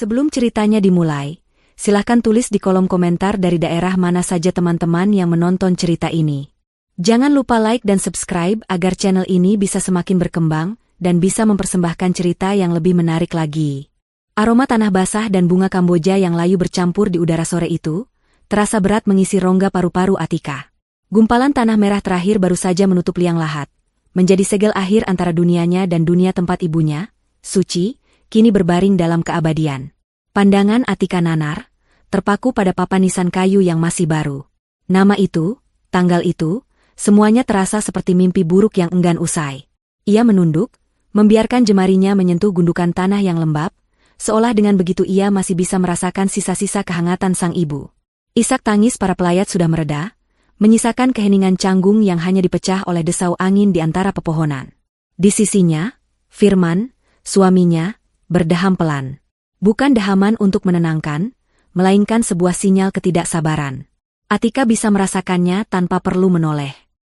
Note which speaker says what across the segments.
Speaker 1: Sebelum ceritanya dimulai, silahkan tulis di kolom komentar dari daerah mana saja teman-teman yang menonton cerita ini. Jangan lupa like dan subscribe agar channel ini bisa semakin berkembang dan bisa mempersembahkan cerita yang lebih menarik lagi. Aroma tanah basah dan bunga Kamboja yang layu bercampur di udara sore itu, terasa berat mengisi rongga paru-paru Atika. Gumpalan tanah merah terakhir baru saja menutup liang lahat, menjadi segel akhir antara dunianya dan dunia tempat ibunya, Suci, kini berbaring dalam keabadian. Pandangan Atika nanar, terpaku pada papan nisan kayu yang masih baru. Nama itu, tanggal itu, semuanya terasa seperti mimpi buruk yang enggan usai. Ia menunduk, membiarkan jemarinya menyentuh gundukan tanah yang lembab, seolah dengan begitu ia masih bisa merasakan sisa-sisa kehangatan sang ibu. Isak tangis para pelayat sudah mereda, menyisakan keheningan canggung yang hanya dipecah oleh desau angin di antara pepohonan. Di sisinya, Firman, suaminya, berdeham pelan. Bukan dehaman untuk menenangkan, melainkan sebuah sinyal ketidaksabaran. Atika bisa merasakannya tanpa perlu menoleh.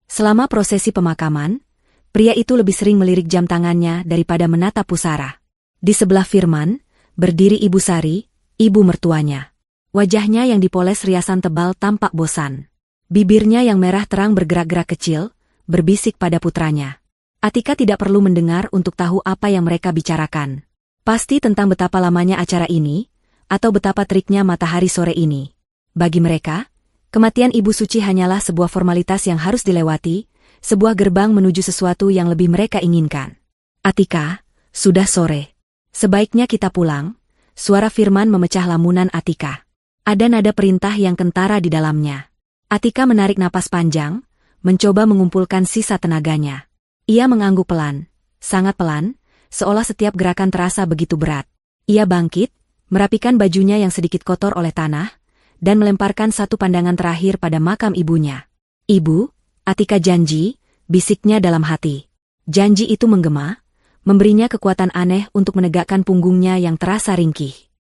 Speaker 1: Selama prosesi pemakaman, pria itu lebih sering melirik jam tangannya daripada menatap pusara. Di sebelah Firman, berdiri Ibu Sari, ibu mertuanya. Wajahnya yang dipoles riasan tebal tampak bosan. Bibirnya yang merah terang bergerak-gerak kecil, berbisik pada putranya. Atika tidak perlu mendengar untuk tahu apa yang mereka bicarakan. Pasti tentang betapa lamanya acara ini, atau betapa teriknya matahari sore ini. Bagi mereka, kematian Ibu Suci hanyalah sebuah formalitas yang harus dilewati, sebuah gerbang menuju sesuatu yang lebih mereka inginkan. Atika, sudah sore. Sebaiknya kita pulang. Suara Firman memecah lamunan Atika. Ada nada perintah yang kentara di dalamnya. Atika menarik napas panjang, mencoba mengumpulkan sisa tenaganya. Ia mengangguk pelan, sangat pelan, seolah setiap gerakan terasa begitu berat. Ia bangkit, merapikan bajunya yang sedikit kotor oleh tanah, dan melemparkan satu pandangan terakhir pada makam ibunya. Ibu, Atika janji, bisiknya dalam hati. Janji itu menggema, memberinya kekuatan aneh untuk menegakkan punggungnya yang terasa ringkih.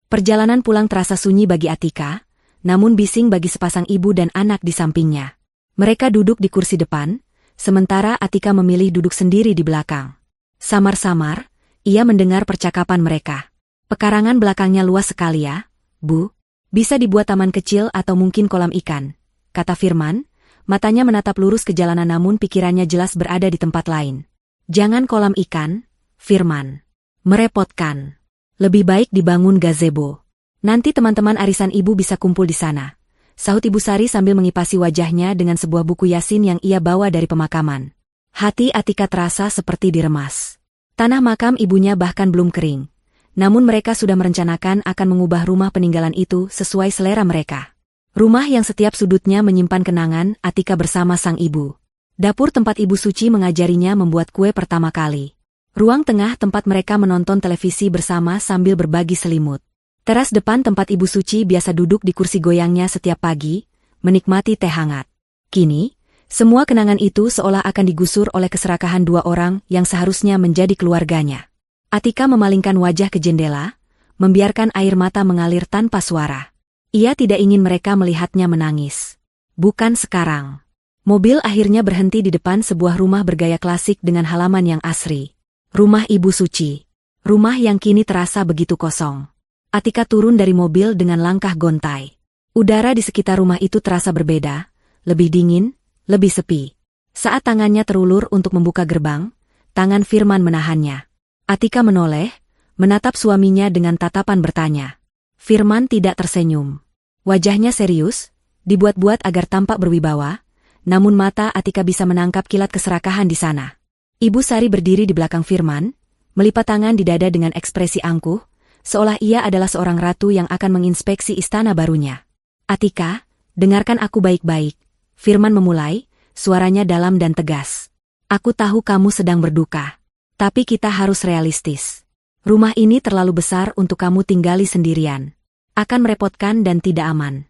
Speaker 1: Perjalanan pulang terasa sunyi bagi Atika, namun bising bagi sepasang ibu dan anak di sampingnya. Mereka duduk di kursi depan, sementara Atika memilih duduk sendiri di belakang. Samar-samar, ia mendengar percakapan mereka. Pekarangan belakangnya luas sekali ya, Bu. Bisa dibuat taman kecil atau mungkin kolam ikan, kata Firman. Matanya menatap lurus ke jalanan namun pikirannya jelas berada di tempat lain. Jangan kolam ikan, Firman. Merepotkan. Lebih baik dibangun gazebo. Nanti teman-teman arisan ibu bisa kumpul di sana, sahut Ibu Sari sambil mengipasi wajahnya dengan sebuah buku Yasin yang ia bawa dari pemakaman. Hati Atika terasa seperti diremas. Tanah makam ibunya bahkan belum kering. Namun mereka sudah merencanakan akan mengubah rumah peninggalan itu sesuai selera mereka. Rumah yang setiap sudutnya menyimpan kenangan Atika bersama sang ibu. Dapur tempat Ibu Suci mengajarinya membuat kue pertama kali. Ruang tengah tempat mereka menonton televisi bersama sambil berbagi selimut. Teras depan tempat Ibu Suci biasa duduk di kursi goyangnya setiap pagi, menikmati teh hangat. Kini, semua kenangan itu seolah akan digusur oleh keserakahan dua orang yang seharusnya menjadi keluarganya. Atika memalingkan wajah ke jendela, membiarkan air mata mengalir tanpa suara. Ia tidak ingin mereka melihatnya menangis. Bukan sekarang. Mobil akhirnya berhenti di depan sebuah rumah bergaya klasik dengan halaman yang asri. Rumah Ibu Suci. Rumah yang kini terasa begitu kosong. Atika turun dari mobil dengan langkah gontai. Udara di sekitar rumah itu terasa berbeda, lebih dingin, lebih sepi. Saat tangannya terulur untuk membuka gerbang, tangan Firman menahannya. Atika menoleh, menatap suaminya dengan tatapan bertanya. Firman tidak tersenyum. Wajahnya serius, dibuat-buat agar tampak berwibawa, namun mata Atika bisa menangkap kilat keserakahan di sana. Ibu Sari berdiri di belakang Firman, melipat tangan di dada dengan ekspresi angkuh, seolah ia adalah seorang ratu yang akan menginspeksi istana barunya. Atika, dengarkan aku baik-baik. Firman memulai, suaranya dalam dan tegas. Aku tahu kamu sedang berduka. Tapi kita harus realistis. Rumah ini terlalu besar untuk kamu tinggali sendirian. Akan merepotkan dan tidak aman.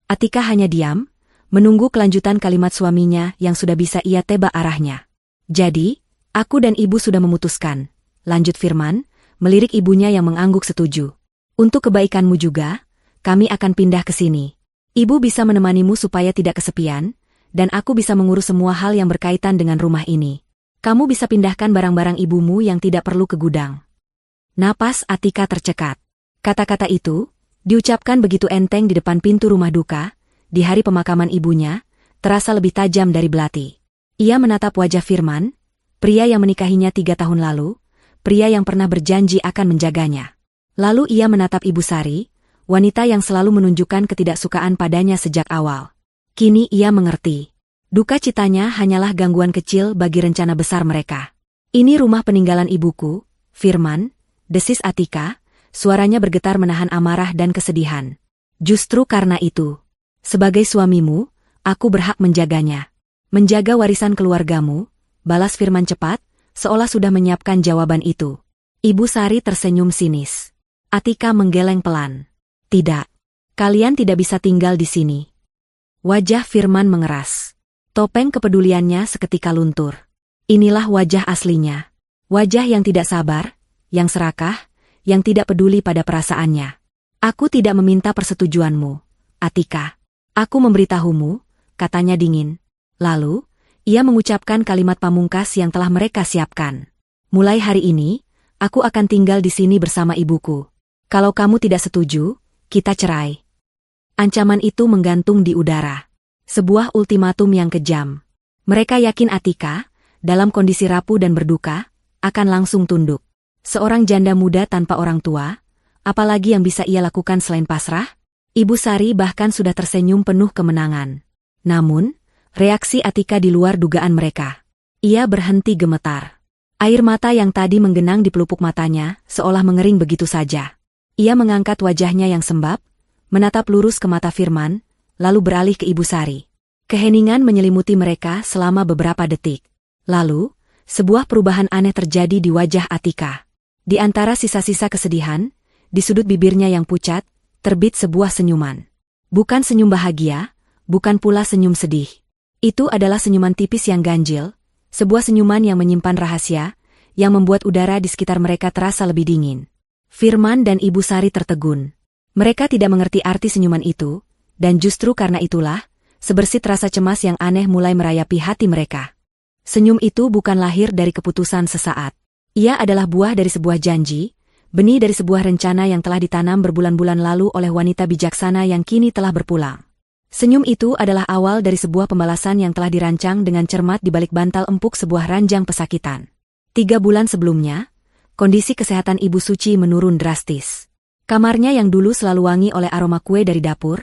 Speaker 1: Atika hanya diam, menunggu kelanjutan kalimat suaminya yang sudah bisa ia tebak arahnya. Jadi, aku dan ibu sudah memutuskan, lanjut Firman, melirik ibunya yang mengangguk setuju. Untuk kebaikanmu juga, kami akan pindah ke sini. Ibu bisa menemanimu supaya tidak kesepian, dan aku bisa mengurus semua hal yang berkaitan dengan rumah ini. Kamu bisa pindahkan barang-barang ibumu yang tidak perlu ke gudang. Napas Atika tercekat. Kata-kata itu diucapkan begitu enteng di depan pintu rumah duka, di hari pemakaman ibunya, terasa lebih tajam dari belati. Ia menatap wajah Firman, pria yang menikahinya 3 tahun lalu, pria yang pernah berjanji akan menjaganya. Lalu ia menatap Ibu Sari, wanita yang selalu menunjukkan ketidaksukaan padanya sejak awal. Kini ia mengerti. Duka citanya hanyalah gangguan kecil bagi rencana besar mereka. Ini rumah peninggalan ibuku, Firman, desis Atika, suaranya bergetar menahan amarah dan kesedihan. Justru karena itu, sebagai suamimu, aku berhak menjaganya. Menjaga warisan keluargamu, balas Firman cepat, seolah sudah menyiapkan jawaban itu. Ibu Sari tersenyum sinis. Atika menggeleng pelan. Tidak. Kalian tidak bisa tinggal di sini. Wajah Firman mengeras. Topeng kepeduliannya seketika luntur. Inilah wajah aslinya. Wajah yang tidak sabar, yang serakah, yang tidak peduli pada perasaannya. Aku tidak meminta persetujuanmu, Atika. Aku memberitahumu, katanya dingin. Lalu, ia mengucapkan kalimat pamungkas yang telah mereka siapkan. Mulai hari ini, aku akan tinggal di sini bersama ibuku. Kalau kamu tidak setuju, kita cerai. Ancaman itu menggantung di udara. Sebuah ultimatum yang kejam. Mereka yakin Atika, dalam kondisi rapuh dan berduka, akan langsung tunduk. Seorang janda muda tanpa orang tua, apalagi yang bisa ia lakukan selain pasrah? Ibu Sari bahkan sudah tersenyum penuh kemenangan. Namun, reaksi Atika di luar dugaan mereka. Ia berhenti gemetar. Air mata yang tadi menggenang di pelupuk matanya, seolah mengering begitu saja. Ia mengangkat wajahnya yang sembab, menatap lurus ke mata Firman, lalu beralih ke Ibu Sari. Keheningan menyelimuti mereka selama beberapa detik. Lalu, sebuah perubahan aneh terjadi di wajah Atika. Di antara sisa-sisa kesedihan, di sudut bibirnya yang pucat, terbit sebuah senyuman. Bukan senyum bahagia, bukan pula senyum sedih. Itu adalah senyuman tipis yang ganjil, sebuah senyuman yang menyimpan rahasia, yang membuat udara di sekitar mereka terasa lebih dingin. Firman dan Ibu Sari tertegun. Mereka tidak mengerti arti senyuman itu, dan justru karena itulah, sebersit rasa cemas yang aneh mulai merayapi hati mereka. Senyum itu bukan lahir dari keputusan sesaat. Ia adalah buah dari sebuah janji, benih dari sebuah rencana yang telah ditanam berbulan-bulan lalu oleh wanita bijaksana yang kini telah berpulang. Senyum itu adalah awal dari sebuah pembalasan yang telah dirancang dengan cermat di balik bantal empuk sebuah ranjang pesakitan. 3 bulan sebelumnya, kondisi kesehatan Ibu Suci menurun drastis. Kamarnya yang dulu selalu wangi oleh aroma kue dari dapur,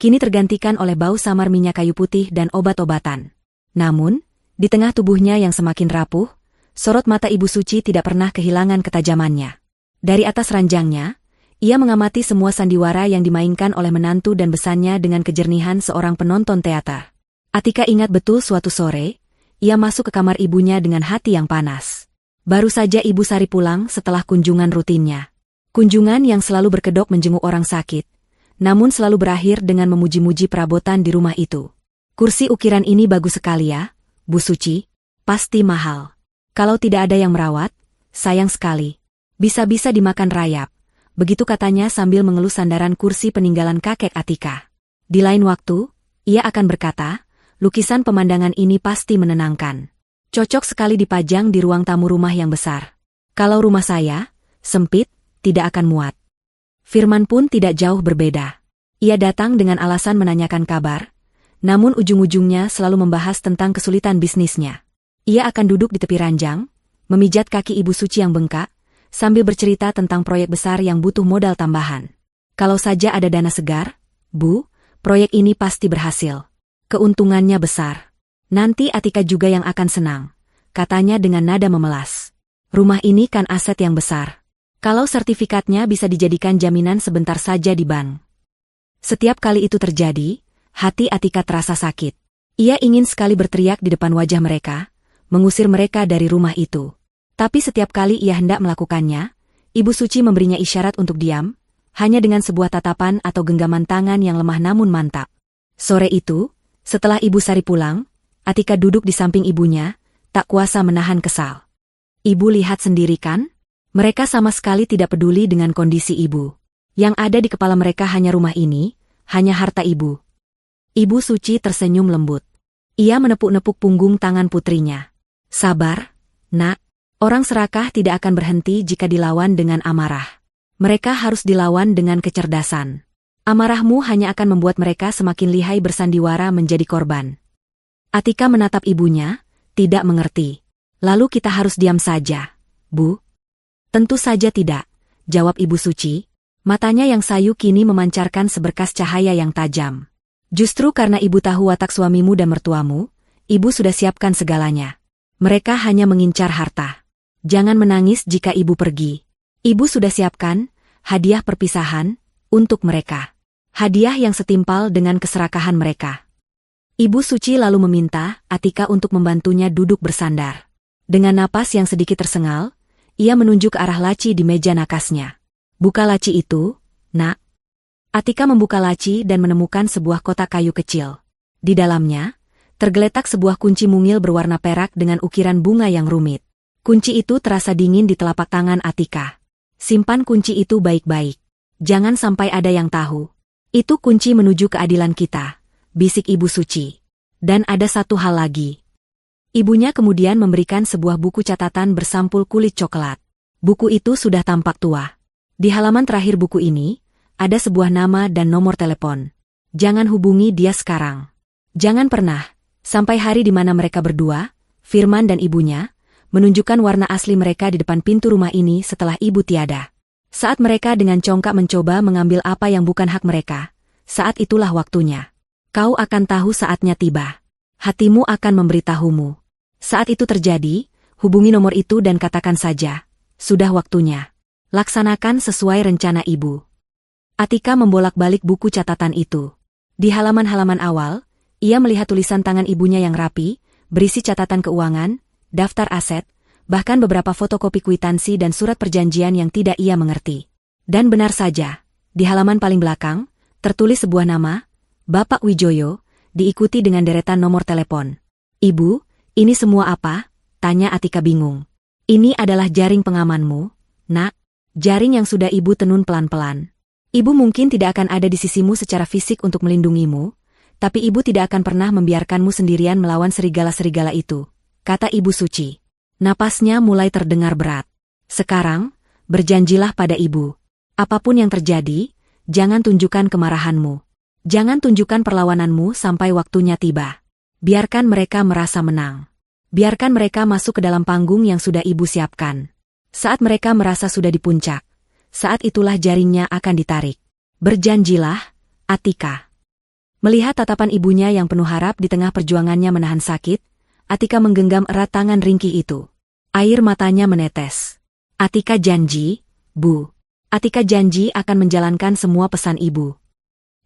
Speaker 1: kini tergantikan oleh bau samar minyak kayu putih dan obat-obatan. Namun, di tengah tubuhnya yang semakin rapuh, sorot mata Ibu Suci tidak pernah kehilangan ketajamannya. Dari atas ranjangnya, ia mengamati semua sandiwara yang dimainkan oleh menantu dan besannya dengan kejernihan seorang penonton teater. Atika ingat betul suatu sore, ia masuk ke kamar ibunya dengan hati yang panas. Baru saja Ibu Sari pulang setelah kunjungan rutinnya. Kunjungan yang selalu berkedok menjenguk orang sakit, namun selalu berakhir dengan memuji-muji perabotan di rumah itu. Kursi ukiran ini bagus sekali ya, Bu Suci, pasti mahal. Kalau tidak ada yang merawat, sayang sekali. Bisa-bisa dimakan rayap. Begitu katanya sambil mengelus sandaran kursi peninggalan kakek Atika. Di lain waktu, ia akan berkata, lukisan pemandangan ini pasti menenangkan. Cocok sekali dipajang di ruang tamu rumah yang besar. Kalau rumah saya, sempit, tidak akan muat. Firman pun tidak jauh berbeda. Ia datang dengan alasan menanyakan kabar, namun ujung-ujungnya selalu membahas tentang kesulitan bisnisnya. Ia akan duduk di tepi ranjang, memijat kaki Ibu Suci yang bengkak, sambil bercerita tentang proyek besar yang butuh modal tambahan. Kalau saja ada dana segar, Bu, proyek ini pasti berhasil. Keuntungannya besar. Nanti Atika juga yang akan senang, katanya dengan nada memelas. Rumah ini kan aset yang besar. Kalau sertifikatnya bisa dijadikan jaminan sebentar saja di bank. Setiap kali itu terjadi, hati Atika terasa sakit. Ia ingin sekali berteriak di depan wajah mereka, mengusir mereka dari rumah itu. Tapi setiap kali ia hendak melakukannya, Ibu Suci memberinya isyarat untuk diam, hanya dengan sebuah tatapan atau genggaman tangan yang lemah namun mantap. Sore itu, setelah Ibu Sari pulang, Atika duduk di samping ibunya, tak kuasa menahan kesal. Ibu lihat sendiri kan? Mereka sama sekali tidak peduli dengan kondisi ibu. Yang ada di kepala mereka hanya rumah ini, hanya harta ibu. Ibu Suci tersenyum lembut. Ia menepuk-nepuk punggung tangan putrinya. Sabar, nak. Orang serakah tidak akan berhenti jika dilawan dengan amarah. Mereka harus dilawan dengan kecerdasan. Amarahmu hanya akan membuat mereka semakin lihai bersandiwara menjadi korban. Atika menatap ibunya, tidak mengerti. Lalu kita harus diam saja, Bu? Tentu saja tidak, jawab Ibu Suci. Matanya yang sayu kini memancarkan seberkas cahaya yang tajam. Justru karena ibu tahu watak suamimu dan mertuamu, ibu sudah siapkan segalanya. Mereka hanya mengincar harta. Jangan menangis jika ibu pergi. Ibu sudah siapkan hadiah perpisahan untuk mereka. Hadiah yang setimpal dengan keserakahan mereka. Ibu Suci lalu meminta Atika untuk membantunya duduk bersandar. Dengan napas yang sedikit tersengal, ia menunjuk ke arah laci di meja nakasnya. Buka laci itu, Nak. Atika membuka laci dan menemukan sebuah kotak kayu kecil. Di dalamnya, tergeletak sebuah kunci mungil berwarna perak dengan ukiran bunga yang rumit. Kunci itu terasa dingin di telapak tangan Atika. Simpan kunci itu baik-baik. Jangan sampai ada yang tahu. Itu kunci menuju keadilan kita, bisik Ibu Suci. Dan ada satu hal lagi. Ibunya kemudian memberikan sebuah buku catatan bersampul kulit coklat. Buku itu sudah tampak tua. Di halaman terakhir buku ini, ada sebuah nama dan nomor telepon. Jangan hubungi dia sekarang. Jangan pernah, sampai hari di mana mereka berdua, Firman dan ibunya, menunjukkan warna asli mereka di depan pintu rumah ini setelah ibu tiada. Saat mereka dengan congkak mencoba mengambil apa yang bukan hak mereka, saat itulah waktunya. Kau akan tahu saatnya tiba. Hatimu akan memberitahumu. Saat itu terjadi, hubungi nomor itu dan katakan saja, sudah waktunya. Laksanakan sesuai rencana ibu. Atika membolak-balik buku catatan itu. Di halaman-halaman awal, ia melihat tulisan tangan ibunya yang rapi, berisi catatan keuangan, daftar aset, bahkan beberapa fotokopi kwitansi dan surat perjanjian yang tidak ia mengerti. Dan benar saja, di halaman paling belakang, tertulis sebuah nama, Bapak Wijoyo, diikuti dengan deretan nomor telepon. Ibu, ini semua apa? Tanya Atika bingung. Ini adalah jaring pengamanmu, Nak. Jaring yang sudah ibu tenun pelan-pelan. Ibu mungkin tidak akan ada di sisimu secara fisik untuk melindungimu, tapi ibu tidak akan pernah membiarkanmu sendirian melawan serigala-serigala itu, kata Ibu Suci. Napasnya mulai terdengar berat. Sekarang, berjanjilah pada ibu. Apapun yang terjadi, jangan tunjukkan kemarahanmu. Jangan tunjukkan perlawananmu sampai waktunya tiba. Biarkan mereka merasa menang. Biarkan mereka masuk ke dalam panggung yang sudah ibu siapkan. Saat mereka merasa sudah di puncak, saat itulah jaringnya akan ditarik. Berjanjilah, Atika. Melihat tatapan ibunya yang penuh harap di tengah perjuangannya menahan sakit, Atika menggenggam erat tangan ringkih itu. Air matanya menetes. Atika janji, Bu. Atika janji akan menjalankan semua pesan ibu.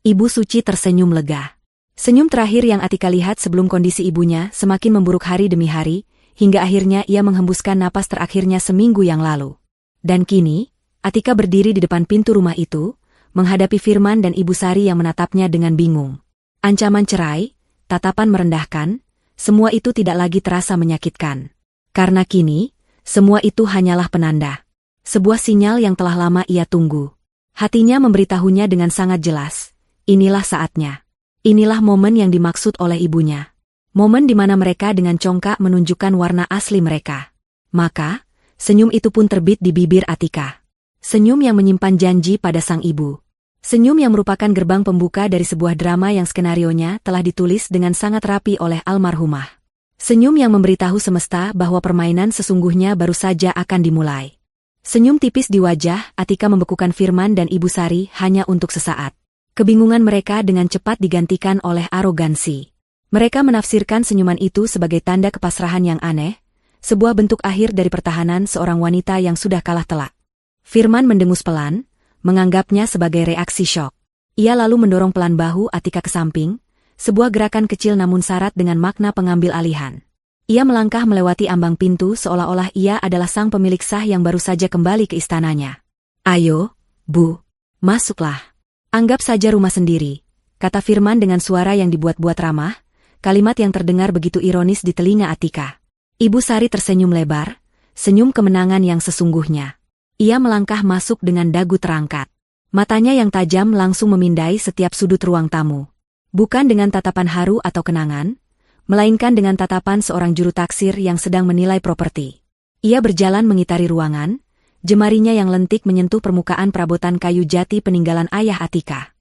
Speaker 1: Ibu Suci tersenyum lega. Senyum terakhir yang Atika lihat sebelum kondisi ibunya semakin memburuk hari demi hari, hingga akhirnya ia menghembuskan napas terakhirnya seminggu yang lalu. Dan kini, Atika berdiri di depan pintu rumah itu, menghadapi Firman dan Ibu Sari yang menatapnya dengan bingung. Ancaman cerai, tatapan merendahkan, semua itu tidak lagi terasa menyakitkan. Karena kini, semua itu hanyalah penanda. Sebuah sinyal yang telah lama ia tunggu. Hatinya memberitahunya dengan sangat jelas, inilah saatnya. Inilah momen yang dimaksud oleh ibunya. Momen di mana mereka dengan congkak menunjukkan warna asli mereka. Maka, senyum itu pun terbit di bibir Atika. Senyum yang menyimpan janji pada sang ibu. Senyum yang merupakan gerbang pembuka dari sebuah drama yang skenarionya telah ditulis dengan sangat rapi oleh almarhumah. Senyum yang memberitahu semesta bahwa permainan sesungguhnya baru saja akan dimulai. Senyum tipis di wajah Atika membekukan Firman dan Ibu Sari hanya untuk sesaat. Kebingungan mereka dengan cepat digantikan oleh arogansi. Mereka menafsirkan senyuman itu sebagai tanda kepasrahan yang aneh, sebuah bentuk akhir dari pertahanan seorang wanita yang sudah kalah telak. Firman mendengus pelan, menganggapnya sebagai reaksi syok. Ia lalu mendorong pelan bahu Atika ke samping, sebuah gerakan kecil namun syarat dengan makna pengambil alihan. Ia melangkah melewati ambang pintu seolah-olah ia adalah sang pemilik sah yang baru saja kembali ke istananya. Ayo, Bu, masuklah. Anggap saja rumah sendiri, kata Firman dengan suara yang dibuat-buat ramah, kalimat yang terdengar begitu ironis di telinga Atika. Ibu Sari tersenyum lebar, senyum kemenangan yang sesungguhnya. Ia melangkah masuk dengan dagu terangkat. Matanya yang tajam langsung memindai setiap sudut ruang tamu. Bukan dengan tatapan haru atau kenangan, melainkan dengan tatapan seorang juru taksir yang sedang menilai properti. Ia berjalan mengitari ruangan, Jemarinya yang lentik menyentuh permukaan perabotan kayu jati peninggalan ayah Atika.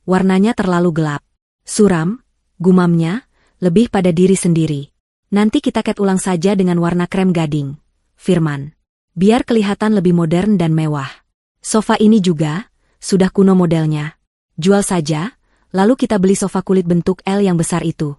Speaker 1: Warnanya terlalu gelap. Suram, gumamnya, lebih pada diri sendiri. Nanti kita cat ulang saja dengan warna krem gading, firman. Biar kelihatan lebih modern dan mewah. Sofa ini juga, sudah kuno modelnya. Jual saja, lalu kita beli sofa kulit bentuk L yang besar itu.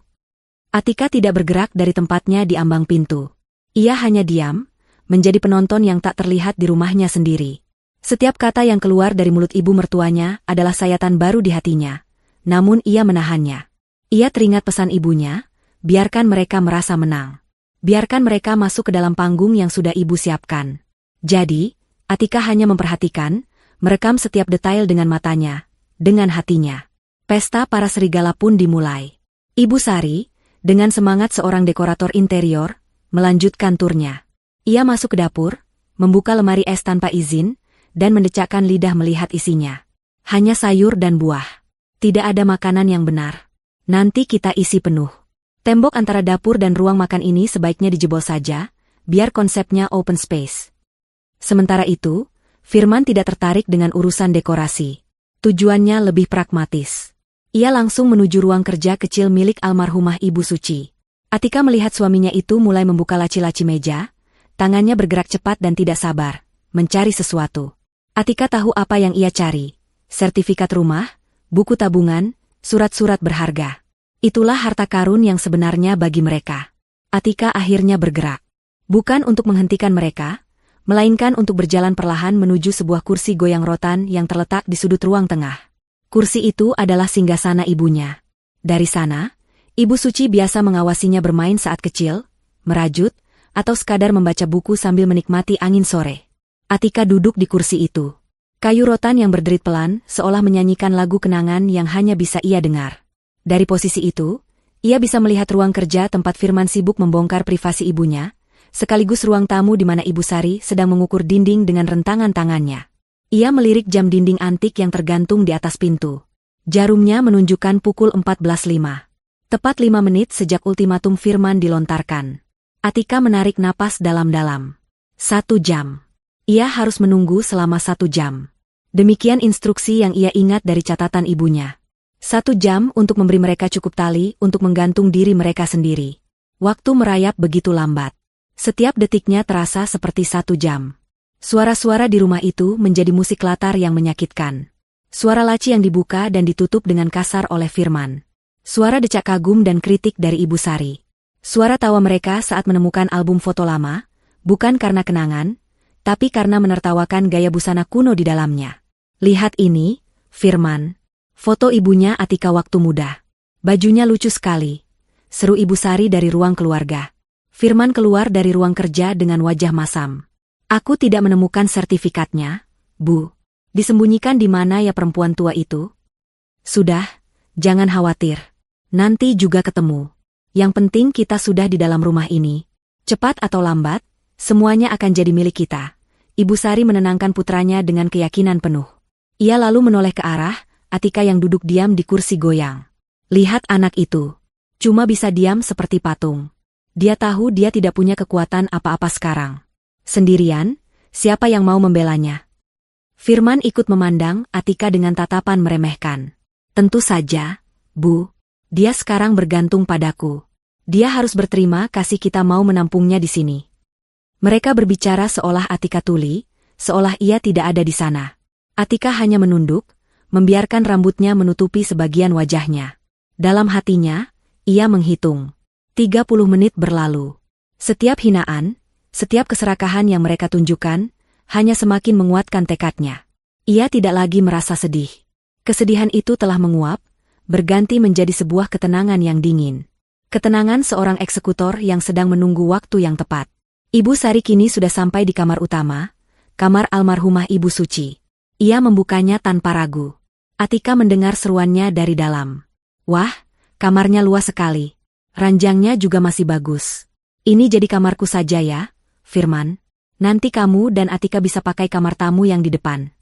Speaker 1: Atika tidak bergerak dari tempatnya di ambang pintu. Ia hanya diam, menjadi penonton yang tak terlihat di rumahnya sendiri. Setiap kata yang keluar dari mulut ibu mertuanya adalah sayatan baru di hatinya. Namun ia menahannya. Ia teringat pesan ibunya, biarkan mereka merasa menang. Biarkan mereka masuk ke dalam panggung yang sudah ibu siapkan. Jadi, Atika hanya memperhatikan, merekam setiap detail dengan matanya, dengan hatinya. Pesta para serigala pun dimulai. Ibu Sari, dengan semangat seorang dekorator interior, melanjutkan turnya. Ia masuk ke dapur, membuka lemari es tanpa izin, dan mendecakkan lidah melihat isinya. Hanya sayur dan buah. Tidak ada makanan yang benar. Nanti kita isi penuh. Tembok antara dapur dan ruang makan ini sebaiknya dijebol saja, biar konsepnya open space. Sementara itu, Firman tidak tertarik dengan urusan dekorasi. Tujuannya lebih pragmatis. Ia langsung menuju ruang kerja kecil milik almarhumah Ibu Suci. Atika melihat suaminya itu mulai membuka laci-laci meja, tangannya bergerak cepat dan tidak sabar, mencari sesuatu. Atika tahu apa yang ia cari. Sertifikat rumah, buku tabungan, surat-surat berharga. Itulah harta karun yang sebenarnya bagi mereka. Atika akhirnya bergerak. Bukan untuk menghentikan mereka, melainkan untuk berjalan perlahan menuju sebuah kursi goyang rotan yang terletak di sudut ruang tengah. Kursi itu adalah singgasana ibunya. Dari sana, Ibu Suci biasa mengawasinya bermain saat kecil, merajut, atau sekadar membaca buku sambil menikmati angin sore. Atika duduk di kursi itu. Kayu rotan yang berderit pelan seolah menyanyikan lagu kenangan yang hanya bisa ia dengar. Dari posisi itu, ia bisa melihat ruang kerja tempat Firman sibuk membongkar privasi ibunya, sekaligus ruang tamu di mana Ibu Sari sedang mengukur dinding dengan rentangan tangannya. Ia melirik jam dinding antik yang tergantung di atas pintu. Jarumnya menunjukkan pukul 14.05. Tepat 5 menit sejak ultimatum Firman dilontarkan. Atika menarik napas dalam-dalam. 1 jam. Ia harus menunggu selama 1 jam. Demikian instruksi yang ia ingat dari catatan ibunya. 1 jam untuk memberi mereka cukup tali untuk menggantung diri mereka sendiri. Waktu merayap begitu lambat. Setiap detiknya terasa seperti 1 jam. Suara-suara di rumah itu menjadi musik latar yang menyakitkan. Suara laci yang dibuka dan ditutup dengan kasar oleh Firman. Suara decak kagum dan kritik dari Ibu Sari. Suara tawa mereka saat menemukan album foto lama, bukan karena kenangan, tapi karena menertawakan gaya busana kuno di dalamnya. Lihat ini, Firman. Foto ibunya Atika waktu muda. Bajunya lucu sekali. Seru Ibu Sari dari ruang keluarga. Firman keluar dari ruang kerja dengan wajah masam. Aku tidak menemukan sertifikatnya, Bu. Disembunyikan di mana ya perempuan tua itu? Sudah, jangan khawatir. Nanti juga ketemu. Yang penting kita sudah di dalam rumah ini. Cepat atau lambat, semuanya akan jadi milik kita. Ibu Sari menenangkan putranya dengan keyakinan penuh. Ia lalu menoleh ke arah Atika yang duduk diam di kursi goyang. Lihat anak itu. Cuma bisa diam seperti patung. Dia tahu dia tidak punya kekuatan apa-apa sekarang. Sendirian, siapa yang mau membelanya? Firman ikut memandang Atika dengan tatapan meremehkan. Tentu saja, Bu. Dia sekarang bergantung padaku. Dia harus berterima kasih kita mau menampungnya di sini. Mereka berbicara seolah Atika tuli, seolah ia tidak ada di sana. Atika hanya menunduk, membiarkan rambutnya menutupi sebagian wajahnya. Dalam hatinya, ia menghitung. 30 menit berlalu. Setiap hinaan, setiap keserakahan yang mereka tunjukkan, hanya semakin menguatkan tekadnya. Ia tidak lagi merasa sedih. Kesedihan itu telah menguap, berganti menjadi sebuah ketenangan yang dingin. Ketenangan seorang eksekutor yang sedang menunggu waktu yang tepat. Ibu Sari kini sudah sampai di kamar utama, kamar almarhumah Ibu Suci. Ia membukanya tanpa ragu. Atika mendengar seruannya dari dalam. Wah, kamarnya luas sekali. Ranjangnya juga masih bagus. Ini jadi kamarku saja ya, Firman. Nanti kamu dan Atika bisa pakai kamar tamu yang di depan.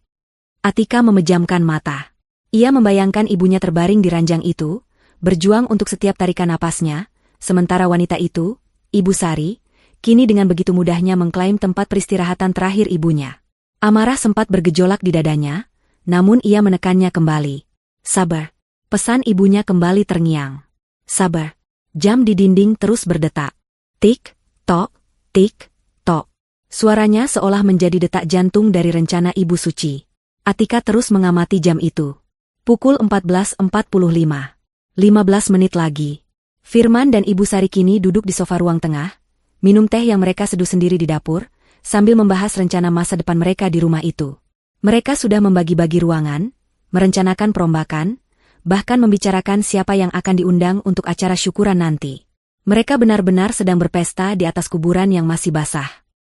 Speaker 1: Atika memejamkan mata. Ia membayangkan ibunya terbaring di ranjang itu, berjuang untuk setiap tarikan napasnya, sementara wanita itu, Ibu Sari, kini dengan begitu mudahnya mengklaim tempat peristirahatan terakhir ibunya. Amarah sempat bergejolak di dadanya, namun ia menekannya kembali. Sabar. Pesan ibunya kembali terngiang. Sabar. Jam di dinding terus berdetak. Tik, tok, tik, tok. Suaranya seolah menjadi detak jantung dari rencana Ibu Suci. Atika terus mengamati jam itu. Pukul 14.45. 15 menit lagi. Firman dan Ibu Sari kini duduk di sofa ruang tengah, minum teh yang mereka seduh sendiri di dapur, sambil membahas rencana masa depan mereka di rumah itu. Mereka sudah membagi-bagi ruangan, merencanakan perombakan, bahkan membicarakan siapa yang akan diundang untuk acara syukuran nanti. Mereka benar-benar sedang berpesta di atas kuburan yang masih basah.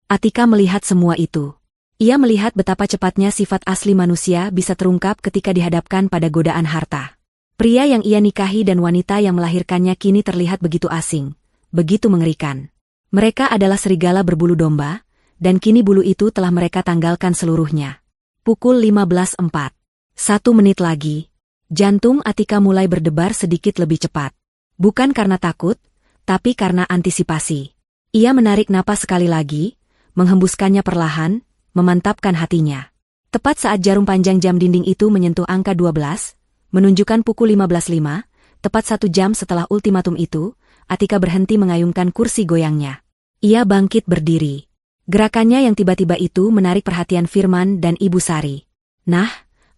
Speaker 1: Atika melihat semua itu. Ia melihat betapa cepatnya sifat asli manusia bisa terungkap ketika dihadapkan pada godaan harta. Pria yang ia nikahi dan wanita yang melahirkannya kini terlihat begitu asing, begitu mengerikan. Mereka adalah serigala berbulu domba, dan kini bulu itu telah mereka tanggalkan seluruhnya. Pukul 15.04. 1 menit lagi. Jantung Atika mulai berdebar sedikit lebih cepat. Bukan karena takut, tapi karena antisipasi. Ia menarik napas sekali lagi, menghembuskannya perlahan, memantapkan hatinya. Tepat saat jarum panjang jam dinding itu menyentuh angka 12, menunjukkan pukul 15.05, tepat 1 jam setelah ultimatum itu, Atika berhenti mengayunkan kursi goyangnya. Ia bangkit berdiri. Gerakannya yang tiba-tiba itu menarik perhatian Firman dan Ibu Sari. Nah,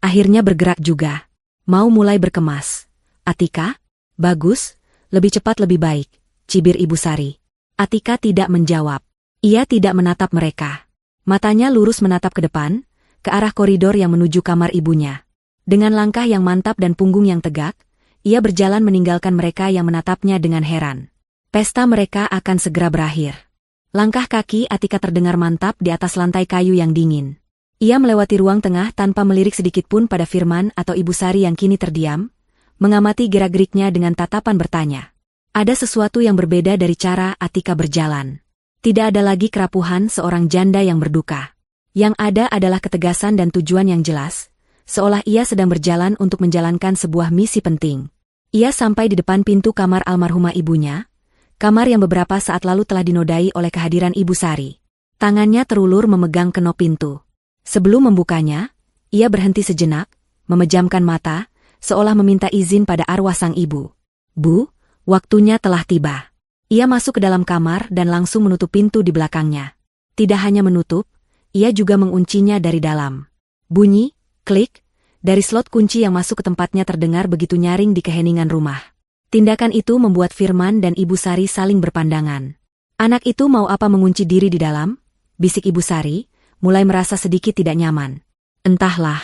Speaker 1: akhirnya bergerak juga. Mau mulai berkemas. Atika? Bagus, lebih cepat lebih baik, cibir Ibu Sari. Atika tidak menjawab. Ia tidak menatap mereka. Matanya lurus menatap ke depan, ke arah koridor yang menuju kamar ibunya. Dengan langkah yang mantap dan punggung yang tegak, ia berjalan meninggalkan mereka yang menatapnya dengan heran. Pesta mereka akan segera berakhir. Langkah kaki Atika terdengar mantap di atas lantai kayu yang dingin. Ia melewati ruang tengah tanpa melirik sedikitpun pada Firman atau Ibu Sari yang kini terdiam, mengamati gerak-geriknya dengan tatapan bertanya. Ada sesuatu yang berbeda dari cara Atika berjalan. Tidak ada lagi kerapuhan seorang janda yang berduka. Yang ada adalah ketegasan dan tujuan yang jelas, seolah ia sedang berjalan untuk menjalankan sebuah misi penting. Ia sampai di depan pintu kamar almarhumah ibunya, kamar yang beberapa saat lalu telah dinodai oleh kehadiran Ibu Sari. Tangannya terulur memegang kenop pintu. Sebelum membukanya, ia berhenti sejenak, memejamkan mata, seolah meminta izin pada arwah sang ibu. Bu, waktunya telah tiba. Ia masuk ke dalam kamar dan langsung menutup pintu di belakangnya. Tidak hanya menutup, ia juga menguncinya dari dalam. Bunyi, klik, dari slot kunci yang masuk ke tempatnya terdengar begitu nyaring di keheningan rumah. Tindakan itu membuat Firman dan Ibu Sari saling berpandangan. Anak itu mau apa mengunci diri di dalam? Bisik Ibu Sari, mulai merasa sedikit tidak nyaman. Entahlah,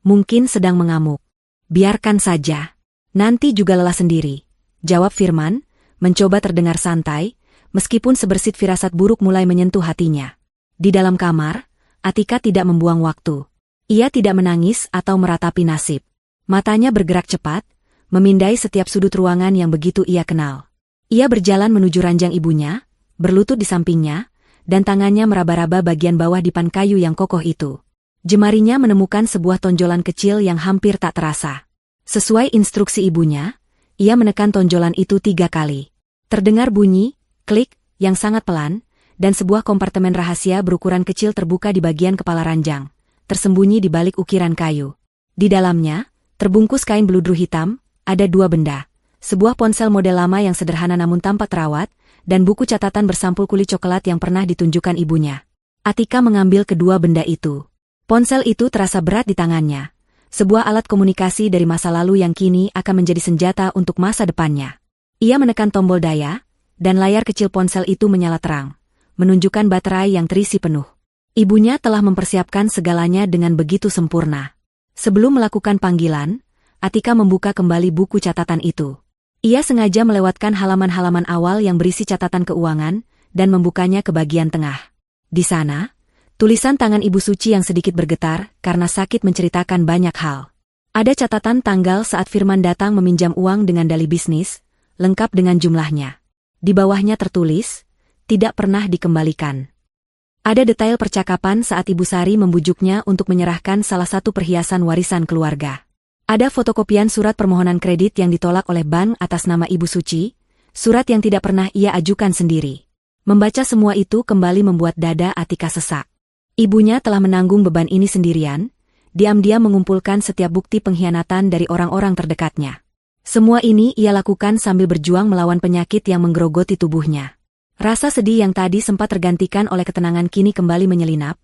Speaker 1: mungkin sedang mengamuk. Biarkan saja. Nanti juga lelah sendiri, jawab Firman, mencoba terdengar santai, meskipun sebersit firasat buruk mulai menyentuh hatinya. Di dalam kamar, Atika tidak membuang waktu. Ia tidak menangis atau meratapi nasib. Matanya bergerak cepat, memindai setiap sudut ruangan yang begitu ia kenal. Ia berjalan menuju ranjang ibunya, berlutut di sampingnya, dan tangannya meraba-raba bagian bawah dipan kayu yang kokoh itu. Jemarinya menemukan sebuah tonjolan kecil yang hampir tak terasa. Sesuai instruksi ibunya, ia menekan tonjolan itu 3 kali. Terdengar bunyi, klik, yang sangat pelan, dan sebuah kompartemen rahasia berukuran kecil terbuka di bagian kepala ranjang, tersembunyi di balik ukiran kayu. Di dalamnya, terbungkus kain beludru hitam, ada 2 benda. Sebuah ponsel model lama yang sederhana namun tampak terawat, dan buku catatan bersampul kulit coklat yang pernah ditunjukkan ibunya. Atika mengambil kedua benda itu. Ponsel itu terasa berat di tangannya. Sebuah alat komunikasi dari masa lalu yang kini akan menjadi senjata untuk masa depannya. Ia menekan tombol daya, dan layar kecil ponsel itu menyala terang, menunjukkan baterai yang terisi penuh. Ibunya telah mempersiapkan segalanya dengan begitu sempurna. Sebelum melakukan panggilan, Atika membuka kembali buku catatan itu. Ia sengaja melewatkan halaman-halaman awal yang berisi catatan keuangan, dan membukanya ke bagian tengah. Di sana, tulisan tangan Ibu Suci yang sedikit bergetar karena sakit menceritakan banyak hal. Ada catatan tanggal saat Firman datang meminjam uang dengan dalih bisnis, lengkap dengan jumlahnya. Di bawahnya tertulis, tidak pernah dikembalikan. Ada detail percakapan saat Ibu Sari membujuknya untuk menyerahkan salah satu perhiasan warisan keluarga. Ada fotokopian surat permohonan kredit yang ditolak oleh bank atas nama Ibu Suci, surat yang tidak pernah ia ajukan sendiri. Membaca semua itu kembali membuat dada Atika sesak. Ibunya telah menanggung beban ini sendirian, diam-diam mengumpulkan setiap bukti pengkhianatan dari orang-orang terdekatnya. Semua ini ia lakukan sambil berjuang melawan penyakit yang menggerogoti tubuhnya. Rasa sedih yang tadi sempat tergantikan oleh ketenangan kini kembali menyelinap,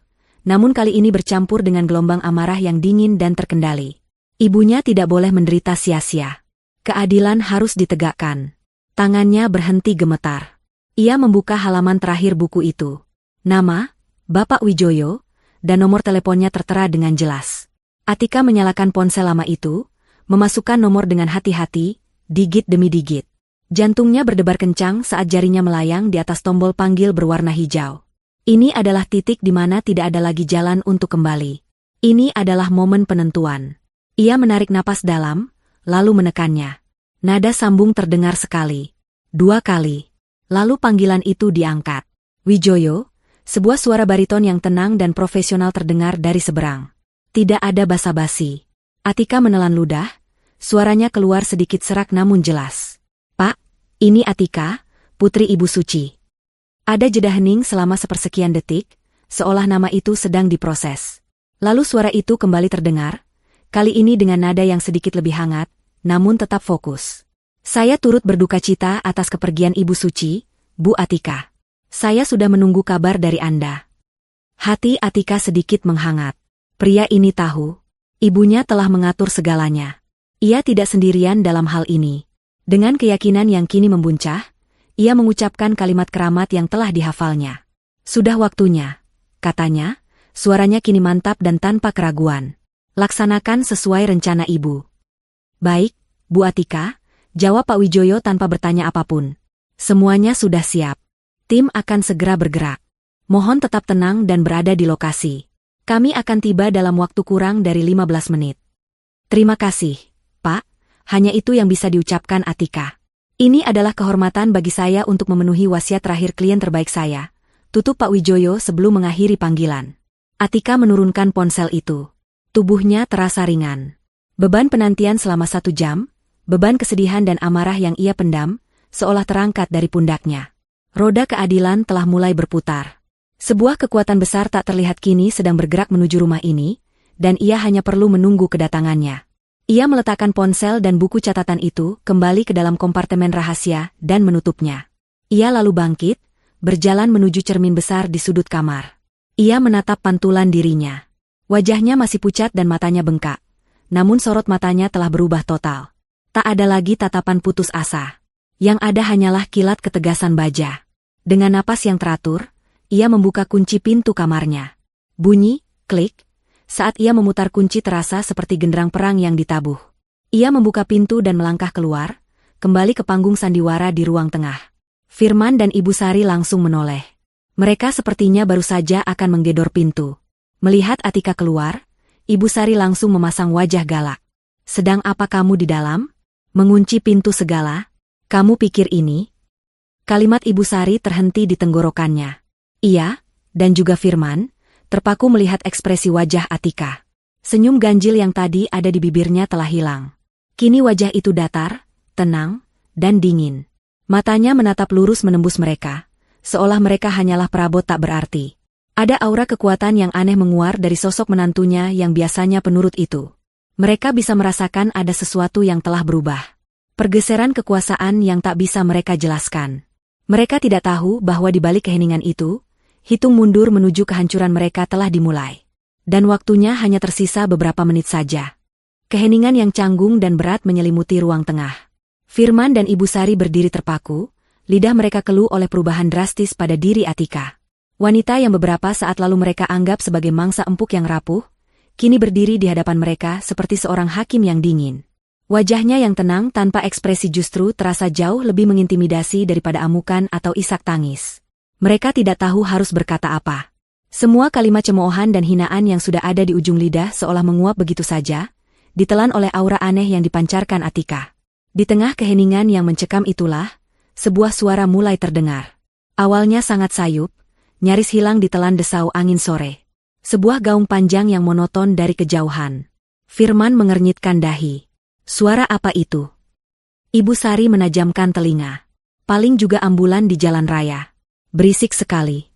Speaker 1: namun kali ini bercampur dengan gelombang amarah yang dingin dan terkendali. Ibunya tidak boleh menderita sia-sia. Keadilan harus ditegakkan. Tangannya berhenti gemetar. Ia membuka halaman terakhir buku itu. Nama, Bapak Wijoyo, dan nomor teleponnya tertera dengan jelas. Atika menyalakan ponsel lama itu, memasukkan nomor dengan hati-hati, digit demi digit. Jantungnya berdebar kencang saat jarinya melayang di atas tombol panggil berwarna hijau. Ini adalah titik di mana tidak ada lagi jalan untuk kembali. Ini adalah momen penentuan. Ia menarik napas dalam, lalu menekannya. Nada sambung terdengar sekali. 2 kali. Lalu panggilan itu diangkat. Wijoyo, sebuah suara bariton yang tenang dan profesional terdengar dari seberang. Tidak ada basa-basi. Atika menelan ludah, suaranya keluar sedikit serak namun jelas. Pak, ini Atika, putri Ibu Suci. Ada jeda hening selama sepersekian detik, seolah nama itu sedang diproses. Lalu suara itu kembali terdengar, kali ini dengan nada yang sedikit lebih hangat, namun tetap fokus. Saya turut berduka cita atas kepergian Ibu Suci, Bu Atika. Saya sudah menunggu kabar dari Anda. Hati Atika sedikit menghangat. Pria ini tahu, ibunya telah mengatur segalanya. Ia tidak sendirian dalam hal ini. Dengan keyakinan yang kini membuncah, ia mengucapkan kalimat keramat yang telah dihafalnya. Sudah waktunya, katanya, suaranya kini mantap dan tanpa keraguan. Laksanakan sesuai rencana ibu. Baik, Bu Atika, jawab Pak Wijoyo tanpa bertanya apapun. Semuanya sudah siap. Tim akan segera bergerak. Mohon tetap tenang dan berada di lokasi. Kami akan tiba dalam waktu kurang dari 15 menit. Terima kasih, Pak. Hanya itu yang bisa diucapkan Atika. Ini adalah kehormatan bagi saya untuk memenuhi wasiat terakhir klien terbaik saya. Tutup Pak Wijoyo sebelum mengakhiri panggilan. Atika menurunkan ponsel itu. Tubuhnya terasa ringan. Beban penantian selama 1 jam, beban kesedihan dan amarah yang ia pendam, seolah terangkat dari pundaknya. Roda keadilan telah mulai berputar. Sebuah kekuatan besar tak terlihat kini sedang bergerak menuju rumah ini, dan ia hanya perlu menunggu kedatangannya. Ia meletakkan ponsel dan buku catatan itu kembali ke dalam kompartemen rahasia dan menutupnya. Ia lalu bangkit, berjalan menuju cermin besar di sudut kamar. Ia menatap pantulan dirinya. Wajahnya masih pucat dan matanya bengkak. Namun sorot matanya telah berubah total. Tak ada lagi tatapan putus asa. Yang ada hanyalah kilat ketegasan baja. Dengan napas yang teratur, ia membuka kunci pintu kamarnya. Bunyi, klik. Saat ia memutar kunci terasa seperti genderang perang yang ditabuh. Ia membuka pintu dan melangkah keluar, kembali ke panggung sandiwara di ruang tengah. Firman dan Ibu Sari langsung menoleh. Mereka sepertinya baru saja akan menggedor pintu. Melihat Atika keluar, Ibu Sari langsung memasang wajah galak. Sedang apa kamu di dalam? Mengunci pintu segala? Kamu pikir ini? Kalimat Ibu Sari terhenti di tenggorokannya. Ia, dan juga Firman, terpaku melihat ekspresi wajah Atika. Senyum ganjil yang tadi ada di bibirnya telah hilang. Kini wajah itu datar, tenang, dan dingin. Matanya menatap lurus menembus mereka, seolah mereka hanyalah perabot tak berarti. Ada aura kekuatan yang aneh menguar dari sosok menantunya yang biasanya penurut itu. Mereka bisa merasakan ada sesuatu yang telah berubah. Pergeseran kekuasaan yang tak bisa mereka jelaskan. Mereka tidak tahu bahwa di balik keheningan itu, hitung mundur menuju kehancuran mereka telah dimulai. Dan waktunya hanya tersisa beberapa menit saja. Keheningan yang canggung dan berat menyelimuti ruang tengah. Firman dan Ibu Sari berdiri terpaku, lidah mereka keluh oleh perubahan drastis pada diri Atika. Wanita yang beberapa saat lalu mereka anggap sebagai mangsa empuk yang rapuh, kini berdiri di hadapan mereka seperti seorang hakim yang dingin. Wajahnya yang tenang tanpa ekspresi justru terasa jauh lebih mengintimidasi daripada amukan atau isak tangis. Mereka tidak tahu harus berkata apa. Semua kalimat cemoohan dan hinaan yang sudah ada di ujung lidah seolah menguap begitu saja, ditelan oleh aura aneh yang dipancarkan Atika. Di tengah keheningan yang mencekam itulah, sebuah suara mulai terdengar. Awalnya sangat sayup, nyaris hilang ditelan desau angin sore. Sebuah gaung panjang yang monoton dari kejauhan. Firman mengernyitkan dahi. Suara apa itu? Ibu Sari menajamkan telinga. Paling juga ambulan di jalan raya. Berisik sekali.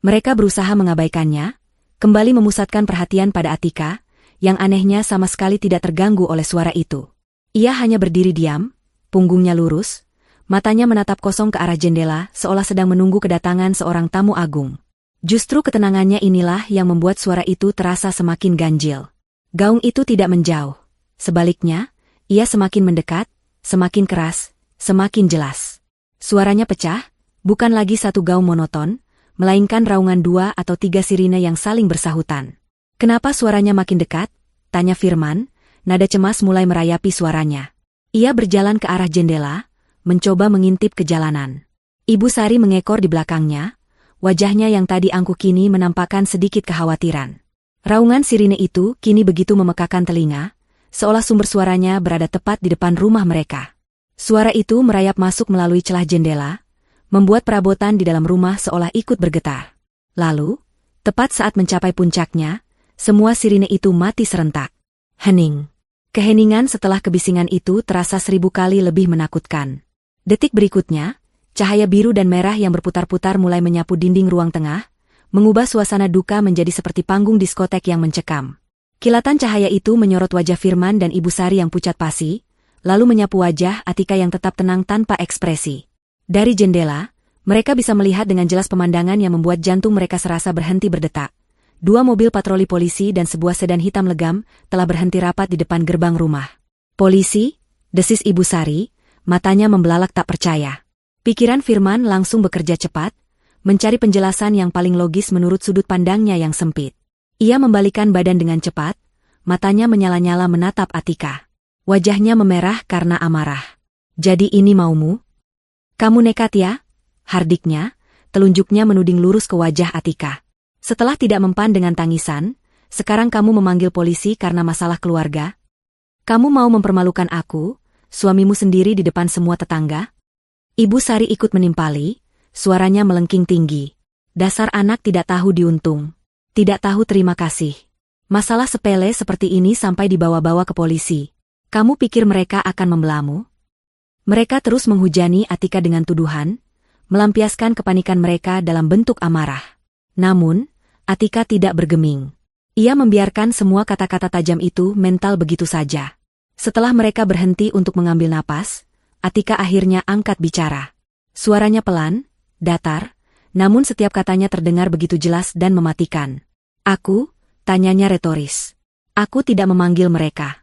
Speaker 1: Mereka berusaha mengabaikannya, kembali memusatkan perhatian pada Atika, yang anehnya sama sekali tidak terganggu oleh suara itu. Ia hanya berdiri diam, punggungnya lurus, matanya menatap kosong ke arah jendela seolah sedang menunggu kedatangan seorang tamu agung. Justru ketenangannya inilah yang membuat suara itu terasa semakin ganjil. Gaung itu tidak menjauh. Sebaliknya, ia semakin mendekat, semakin keras, semakin jelas. Suaranya pecah, bukan lagi satu gaung monoton, melainkan raungan 2 atau 3 sirine yang saling bersahutan. Kenapa suaranya makin dekat? Tanya Firman, nada cemas mulai merayapi suaranya. Ia berjalan ke arah jendela, mencoba mengintip ke jalanan. Ibu Sari mengekor di belakangnya, wajahnya yang tadi angkuh kini menampakkan sedikit kekhawatiran. Raungan sirine itu kini begitu memekakan telinga, seolah sumber suaranya berada tepat di depan rumah mereka. Suara itu merayap masuk melalui celah jendela, membuat perabotan di dalam rumah seolah ikut bergetar. Lalu, tepat saat mencapai puncaknya, semua sirine itu mati serentak. Hening. Keheningan setelah kebisingan itu terasa 1000 kali lebih menakutkan. Detik berikutnya, cahaya biru dan merah yang berputar-putar mulai menyapu dinding ruang tengah, mengubah suasana duka menjadi seperti panggung diskotek yang mencekam. Kilatan cahaya itu menyorot wajah Firman dan Ibu Sari yang pucat pasi, lalu menyapu wajah Atika yang tetap tenang tanpa ekspresi. Dari jendela, mereka bisa melihat dengan jelas pemandangan yang membuat jantung mereka serasa berhenti berdetak. 2 mobil patroli polisi dan sebuah sedan hitam legam telah berhenti rapat di depan gerbang rumah. Polisi, desis Ibu Sari, matanya membelalak tak percaya. Pikiran Firman langsung bekerja cepat, mencari penjelasan yang paling logis menurut sudut pandangnya yang sempit. Ia membalikkan badan dengan cepat, matanya menyala-nyala menatap Atika. Wajahnya memerah karena amarah. Jadi ini maumu? Kamu nekat ya? Hardiknya, telunjuknya menuding lurus ke wajah Atika. Setelah tidak mempan dengan tangisan, sekarang kamu memanggil polisi karena masalah keluarga? Kamu mau mempermalukan aku, suamimu sendiri di depan semua tetangga? Ibu Sari ikut menimpali, suaranya melengking tinggi. Dasar anak tidak tahu diuntung. Tidak tahu terima kasih. Masalah sepele seperti ini sampai dibawa-bawa ke polisi. Kamu pikir mereka akan membelamu? Mereka terus menghujani Atika dengan tuduhan, melampiaskan kepanikan mereka dalam bentuk amarah. Namun, Atika tidak bergeming. Ia membiarkan semua kata-kata tajam itu mental begitu saja. Setelah mereka berhenti untuk mengambil napas, Atika akhirnya angkat bicara. Suaranya pelan, datar, namun setiap katanya terdengar begitu jelas dan mematikan. Aku, tanyanya retoris. Aku tidak memanggil mereka.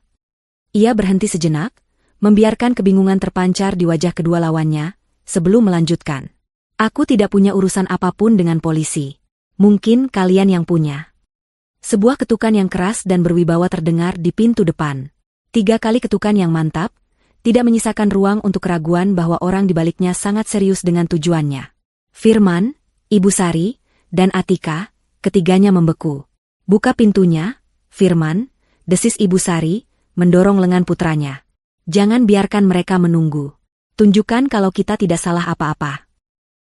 Speaker 1: Ia berhenti sejenak, membiarkan kebingungan terpancar di wajah kedua lawannya, sebelum melanjutkan. Aku tidak punya urusan apapun dengan polisi. Mungkin kalian yang punya. Sebuah ketukan yang keras dan berwibawa terdengar di pintu depan. 3 kali ketukan yang mantap, tidak menyisakan ruang untuk keraguan bahwa orang di baliknya sangat serius dengan tujuannya. Firman, Ibu Sari, dan Atika, ketiganya membeku. Buka pintunya, Firman, desis Ibu Sari, mendorong lengan putranya. Jangan biarkan mereka menunggu. Tunjukkan kalau kita tidak salah apa-apa.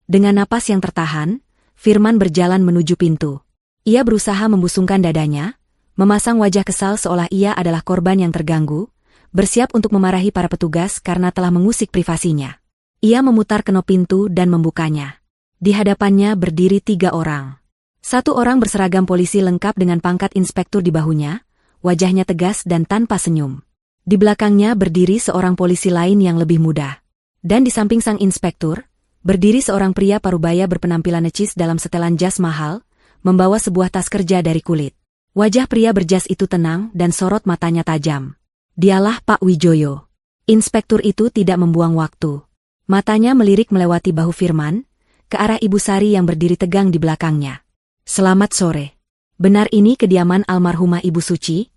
Speaker 1: Dengan napas yang tertahan, Firman berjalan menuju pintu. Ia berusaha membusungkan dadanya, memasang wajah kesal seolah ia adalah korban yang terganggu, bersiap untuk memarahi para petugas karena telah mengusik privasinya. Ia memutar kenop pintu dan membukanya. Di hadapannya berdiri 3 orang. 1 orang berseragam polisi lengkap dengan pangkat inspektur di bahunya, wajahnya tegas dan tanpa senyum. Di belakangnya berdiri seorang polisi lain yang lebih muda. Dan di samping sang inspektur, berdiri seorang pria parubaya berpenampilan necis dalam setelan jas mahal, membawa sebuah tas kerja dari kulit. Wajah pria berjas itu tenang dan sorot matanya tajam. Dialah Pak Wijoyo. Inspektur itu tidak membuang waktu. Matanya melirik melewati bahu Firman, ke arah Ibu Sari yang berdiri tegang di belakangnya. Selamat sore. Benar ini kediaman almarhumah Ibu Suci?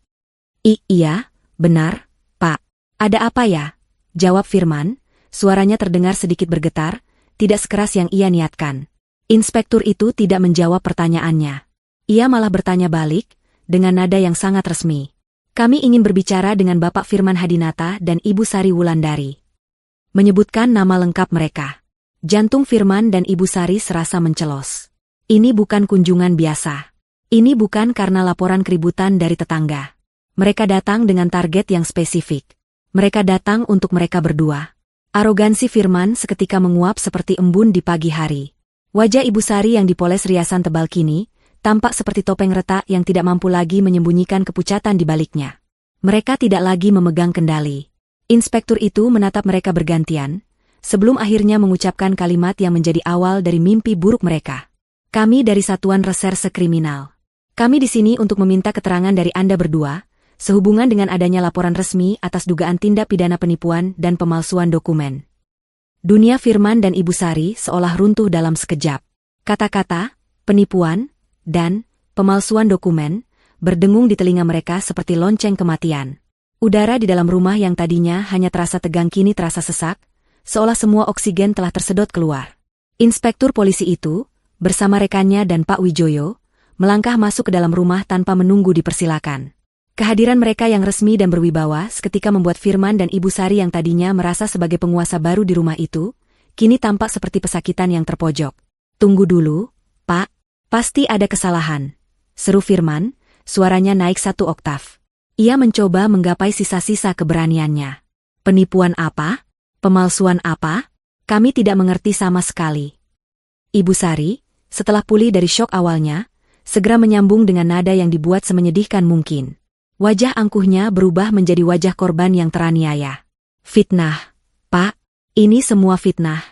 Speaker 1: Iya, benar, Pak. Ada apa ya? Jawab Firman, suaranya terdengar sedikit bergetar, tidak sekeras yang ia niatkan. Inspektur itu tidak menjawab pertanyaannya. Ia malah bertanya balik, dengan nada yang sangat resmi. Kami ingin berbicara dengan Bapak Firman Hadinata dan Ibu Sari Wulandari. Menyebutkan nama lengkap mereka. Jantung Firman dan Ibu Sari serasa mencelos. Ini bukan kunjungan biasa. Ini bukan karena laporan keributan dari tetangga. Mereka datang dengan target yang spesifik. Mereka datang untuk mereka berdua. Arogansi Firman seketika menguap seperti embun di pagi hari. Wajah Ibu Sari yang dipoles riasan tebal kini, tampak seperti topeng retak yang tidak mampu lagi menyembunyikan kepucatan di baliknya. Mereka tidak lagi memegang kendali. Inspektur itu menatap mereka bergantian, sebelum akhirnya mengucapkan kalimat yang menjadi awal dari mimpi buruk mereka. Kami dari Satuan Reserse Kriminal. Kami di sini untuk meminta keterangan dari Anda berdua, sehubungan dengan adanya laporan resmi atas dugaan tindak pidana penipuan dan pemalsuan dokumen. Dunia Firman dan Ibu Sari seolah runtuh dalam sekejap. Kata-kata, penipuan, dan pemalsuan dokumen berdengung di telinga mereka seperti lonceng kematian. Udara di dalam rumah yang tadinya hanya terasa tegang kini terasa sesak, seolah semua oksigen telah tersedot keluar. Inspektur polisi itu, bersama rekannya dan Pak Wijoyo, melangkah masuk ke dalam rumah tanpa menunggu dipersilakan. Kehadiran mereka yang resmi dan berwibawa seketika membuat Firman dan Ibu Sari yang tadinya merasa sebagai penguasa baru di rumah itu, kini tampak seperti pesakitan yang terpojok. Tunggu dulu, Pak. Pasti ada kesalahan, seru Firman, suaranya naik 1 oktav. Ia mencoba menggapai sisa-sisa keberaniannya. Penipuan apa? Pemalsuan apa? Kami tidak mengerti sama sekali. Ibu Sari, setelah pulih dari syok awalnya, segera menyambung dengan nada yang dibuat semenyedihkan mungkin. Wajah angkuhnya berubah menjadi wajah korban yang teraniaya. Fitnah, Pak. Ini semua fitnah.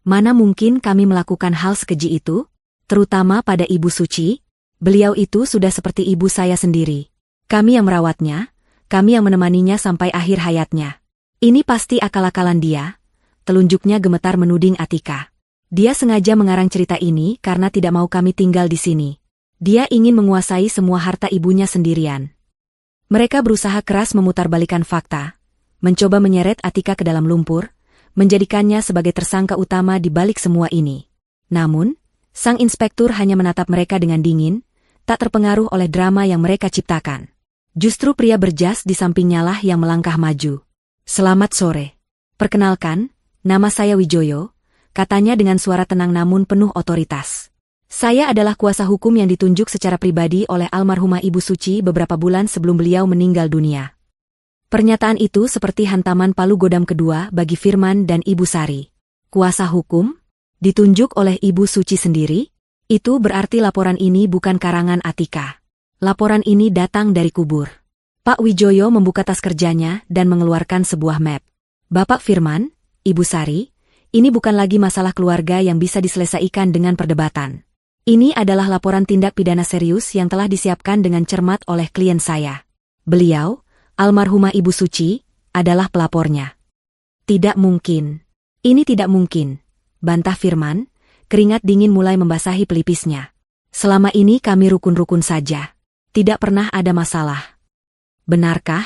Speaker 1: Mana mungkin kami melakukan hal sekeji itu? Terutama pada Ibu Suci. Beliau itu sudah seperti ibu saya sendiri. Kami yang merawatnya, kami yang menemaninya sampai akhir hayatnya. Ini pasti akal-akalan dia. Telunjuknya gemetar menuding Atika. Dia sengaja mengarang cerita ini karena tidak mau kami tinggal di sini. Dia ingin menguasai semua harta ibunya sendirian. Mereka berusaha keras memutarbalikkan fakta, mencoba menyeret Atika ke dalam lumpur, menjadikannya sebagai tersangka utama di balik semua ini. Namun, sang inspektur hanya menatap mereka dengan dingin, tak terpengaruh oleh drama yang mereka ciptakan. Justru pria berjas di sampingnya lah yang melangkah maju. Selamat sore. Perkenalkan, nama saya Wijoyo, katanya dengan suara tenang namun penuh otoritas. Saya adalah kuasa hukum yang ditunjuk secara pribadi oleh almarhumah Ibu Suci beberapa bulan sebelum beliau meninggal dunia. Pernyataan itu seperti hantaman palu godam kedua bagi Firman dan Ibu Sari. Kuasa hukum? Ditunjuk oleh Ibu Suci sendiri? Itu berarti laporan ini bukan karangan Atika. Laporan ini datang dari kubur. Pak Wijoyo membuka tas kerjanya dan mengeluarkan sebuah map. Bapak Firman, Ibu Sari, ini bukan lagi masalah keluarga yang bisa diselesaikan dengan perdebatan. Ini adalah laporan tindak pidana serius yang telah disiapkan dengan cermat oleh klien saya. Beliau, almarhumah Ibu Suci, adalah pelapornya. Tidak mungkin. Ini tidak mungkin, bantah Firman, keringat dingin mulai membasahi pelipisnya. Selama ini kami rukun-rukun saja. Tidak pernah ada masalah. Benarkah?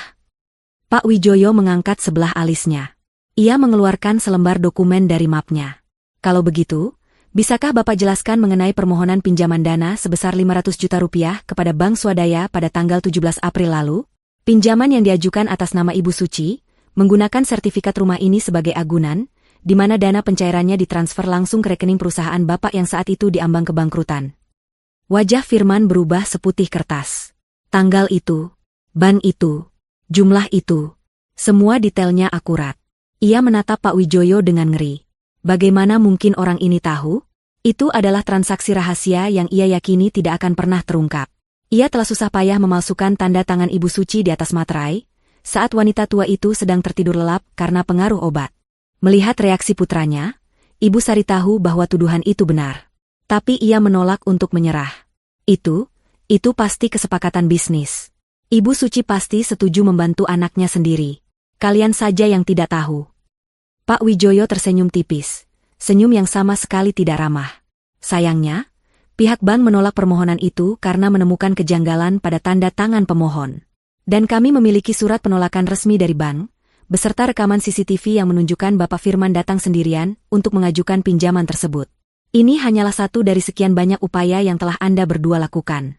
Speaker 1: Pak Wijoyo mengangkat sebelah alisnya. Ia mengeluarkan selembar dokumen dari mapnya. Kalau begitu, bisakah Bapak jelaskan mengenai permohonan pinjaman dana sebesar 500 juta rupiah kepada Bank Swadaya pada tanggal 17 April lalu? Pinjaman yang diajukan atas nama Ibu Suci, menggunakan sertifikat rumah ini sebagai agunan, di mana dana pencairannya ditransfer langsung ke rekening perusahaan Bapak yang saat itu diambang kebangkrutan. Wajah Firman berubah seputih kertas. Tanggal itu, ban itu, jumlah itu, semua detailnya akurat. Ia menatap Pak Wijoyo dengan ngeri. Bagaimana mungkin orang ini tahu? Itu adalah transaksi rahasia yang ia yakini tidak akan pernah terungkap. Ia telah susah payah memalsukan tanda tangan Ibu Suci di atas materai, saat wanita tua itu sedang tertidur lelap karena pengaruh obat. Melihat reaksi putranya, Ibu Sari tahu bahwa tuduhan itu benar. Tapi ia menolak untuk menyerah. Itu pasti kesepakatan bisnis. Ibu Suci pasti setuju membantu anaknya sendiri. Kalian saja yang tidak tahu. Pak Wijoyo tersenyum tipis, senyum yang sama sekali tidak ramah. Sayangnya, pihak bank menolak permohonan itu karena menemukan kejanggalan pada tanda tangan pemohon. Dan kami memiliki surat penolakan resmi dari bank, beserta rekaman CCTV yang menunjukkan Bapak Firman datang sendirian untuk mengajukan pinjaman tersebut. Ini hanyalah satu dari sekian banyak upaya yang telah Anda berdua lakukan.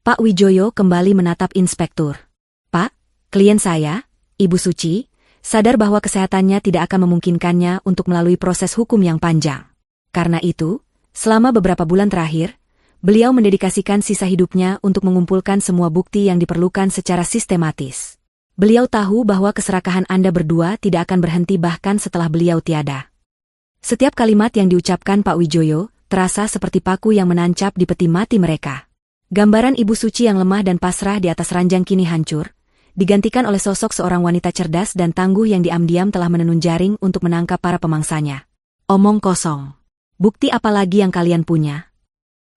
Speaker 1: Pak Wijoyo kembali menatap inspektur. Pak, klien saya, Ibu Suci, sadar bahwa kesehatannya tidak akan memungkinkannya untuk melalui proses hukum yang panjang. Karena itu, selama beberapa bulan terakhir, beliau mendedikasikan sisa hidupnya untuk mengumpulkan semua bukti yang diperlukan secara sistematis. Beliau tahu bahwa keserakahan Anda berdua tidak akan berhenti bahkan setelah beliau tiada. Setiap kalimat yang diucapkan Pak Wijoyo terasa seperti paku yang menancap di peti mati mereka. Gambaran Ibu Suci yang lemah dan pasrah di atas ranjang kini hancur, digantikan oleh sosok seorang wanita cerdas dan tangguh yang diam-diam telah menenun jaring untuk menangkap para pemangsanya. Omong kosong. Bukti apa lagi yang kalian punya?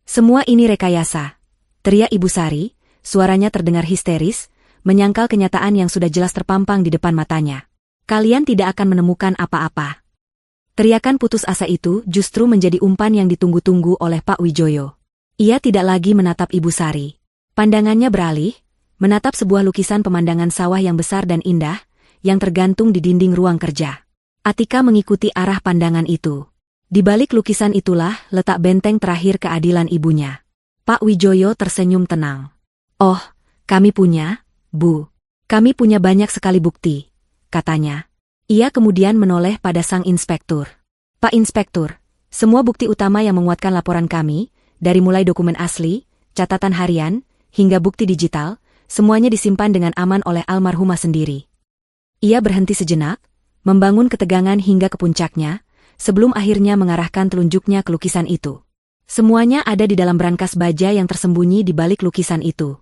Speaker 1: Semua ini rekayasa, teriak Ibu Sari, suaranya terdengar histeris, menyangkal kenyataan yang sudah jelas terpampang di depan matanya. Kalian tidak akan menemukan apa-apa. Teriakan putus asa itu justru menjadi umpan yang ditunggu-tunggu oleh Pak Wijoyo. Ia tidak lagi menatap Ibu Sari. Pandangannya beralih, menatap sebuah lukisan pemandangan sawah yang besar dan indah, yang tergantung di dinding ruang kerja. Atika mengikuti arah pandangan itu. Di balik lukisan itulah letak benteng terakhir keadilan ibunya. Pak Wijoyo tersenyum tenang. Oh, kami punya, Bu. Kami punya banyak sekali bukti, katanya. Ia kemudian menoleh pada sang inspektur. Pak Inspektur, semua bukti utama yang menguatkan laporan kami, dari mulai dokumen asli, catatan harian, hingga bukti digital, semuanya disimpan dengan aman oleh almarhumah sendiri. Ia berhenti sejenak, membangun ketegangan hingga ke puncaknya, sebelum akhirnya mengarahkan telunjuknya ke lukisan itu. Semuanya ada di dalam brankas baja yang tersembunyi di balik lukisan itu.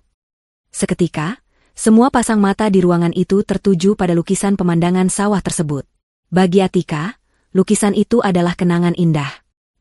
Speaker 1: Seketika, semua pasang mata di ruangan itu tertuju pada lukisan pemandangan sawah tersebut. Bagi Atika, lukisan itu adalah kenangan indah.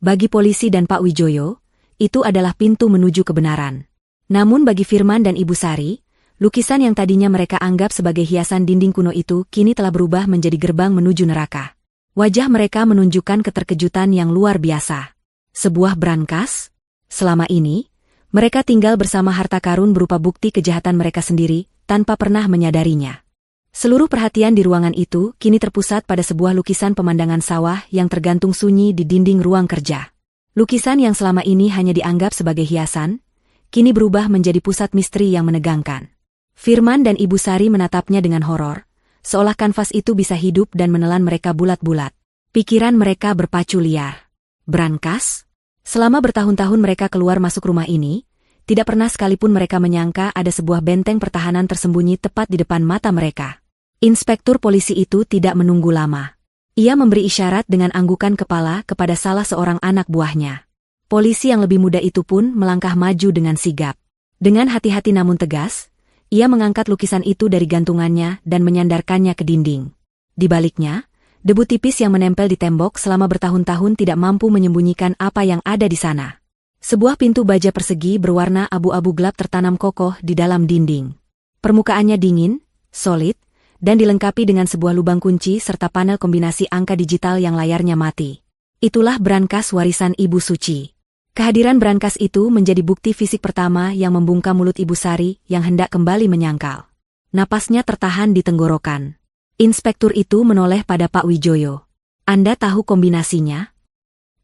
Speaker 1: Bagi polisi dan Pak Wijoyo, itu adalah pintu menuju kebenaran. Namun bagi Firman dan Ibu Sari, lukisan yang tadinya mereka anggap sebagai hiasan dinding kuno itu kini telah berubah menjadi gerbang menuju neraka. Wajah mereka menunjukkan keterkejutan yang luar biasa. Sebuah brankas? Selama ini, mereka tinggal bersama harta karun berupa bukti kejahatan mereka sendiri, tanpa pernah menyadarinya. Seluruh perhatian di ruangan itu kini terpusat pada sebuah lukisan pemandangan sawah yang tergantung sunyi di dinding ruang kerja. Lukisan yang selama ini hanya dianggap sebagai hiasan, kini berubah menjadi pusat misteri yang menegangkan. Firman dan Ibu Sari menatapnya dengan horor, seolah kanvas itu bisa hidup dan menelan mereka bulat-bulat. Pikiran mereka berpacu liar. Brankas? Selama bertahun-tahun mereka keluar masuk rumah ini, tidak pernah sekalipun mereka menyangka ada sebuah benteng pertahanan tersembunyi tepat di depan mata mereka. Inspektur polisi itu tidak menunggu lama. Ia memberi isyarat dengan anggukan kepala kepada salah seorang anak buahnya. Polisi yang lebih muda itu pun melangkah maju dengan sigap. Dengan hati-hati namun tegas, ia mengangkat lukisan itu dari gantungannya dan menyandarkannya ke dinding. Di baliknya, debu tipis yang menempel di tembok selama bertahun-tahun tidak mampu menyembunyikan apa yang ada di sana. Sebuah pintu baja persegi berwarna abu-abu gelap tertanam kokoh di dalam dinding. Permukaannya dingin, solid, dan dilengkapi dengan sebuah lubang kunci serta panel kombinasi angka digital yang layarnya mati. Itulah brankas warisan Ibu Suci. Kehadiran brankas itu menjadi bukti fisik pertama yang membungkam mulut Ibu Sari yang hendak kembali menyangkal. Napasnya tertahan di tenggorokan. Inspektur itu menoleh pada Pak Wijoyo. Anda tahu kombinasinya?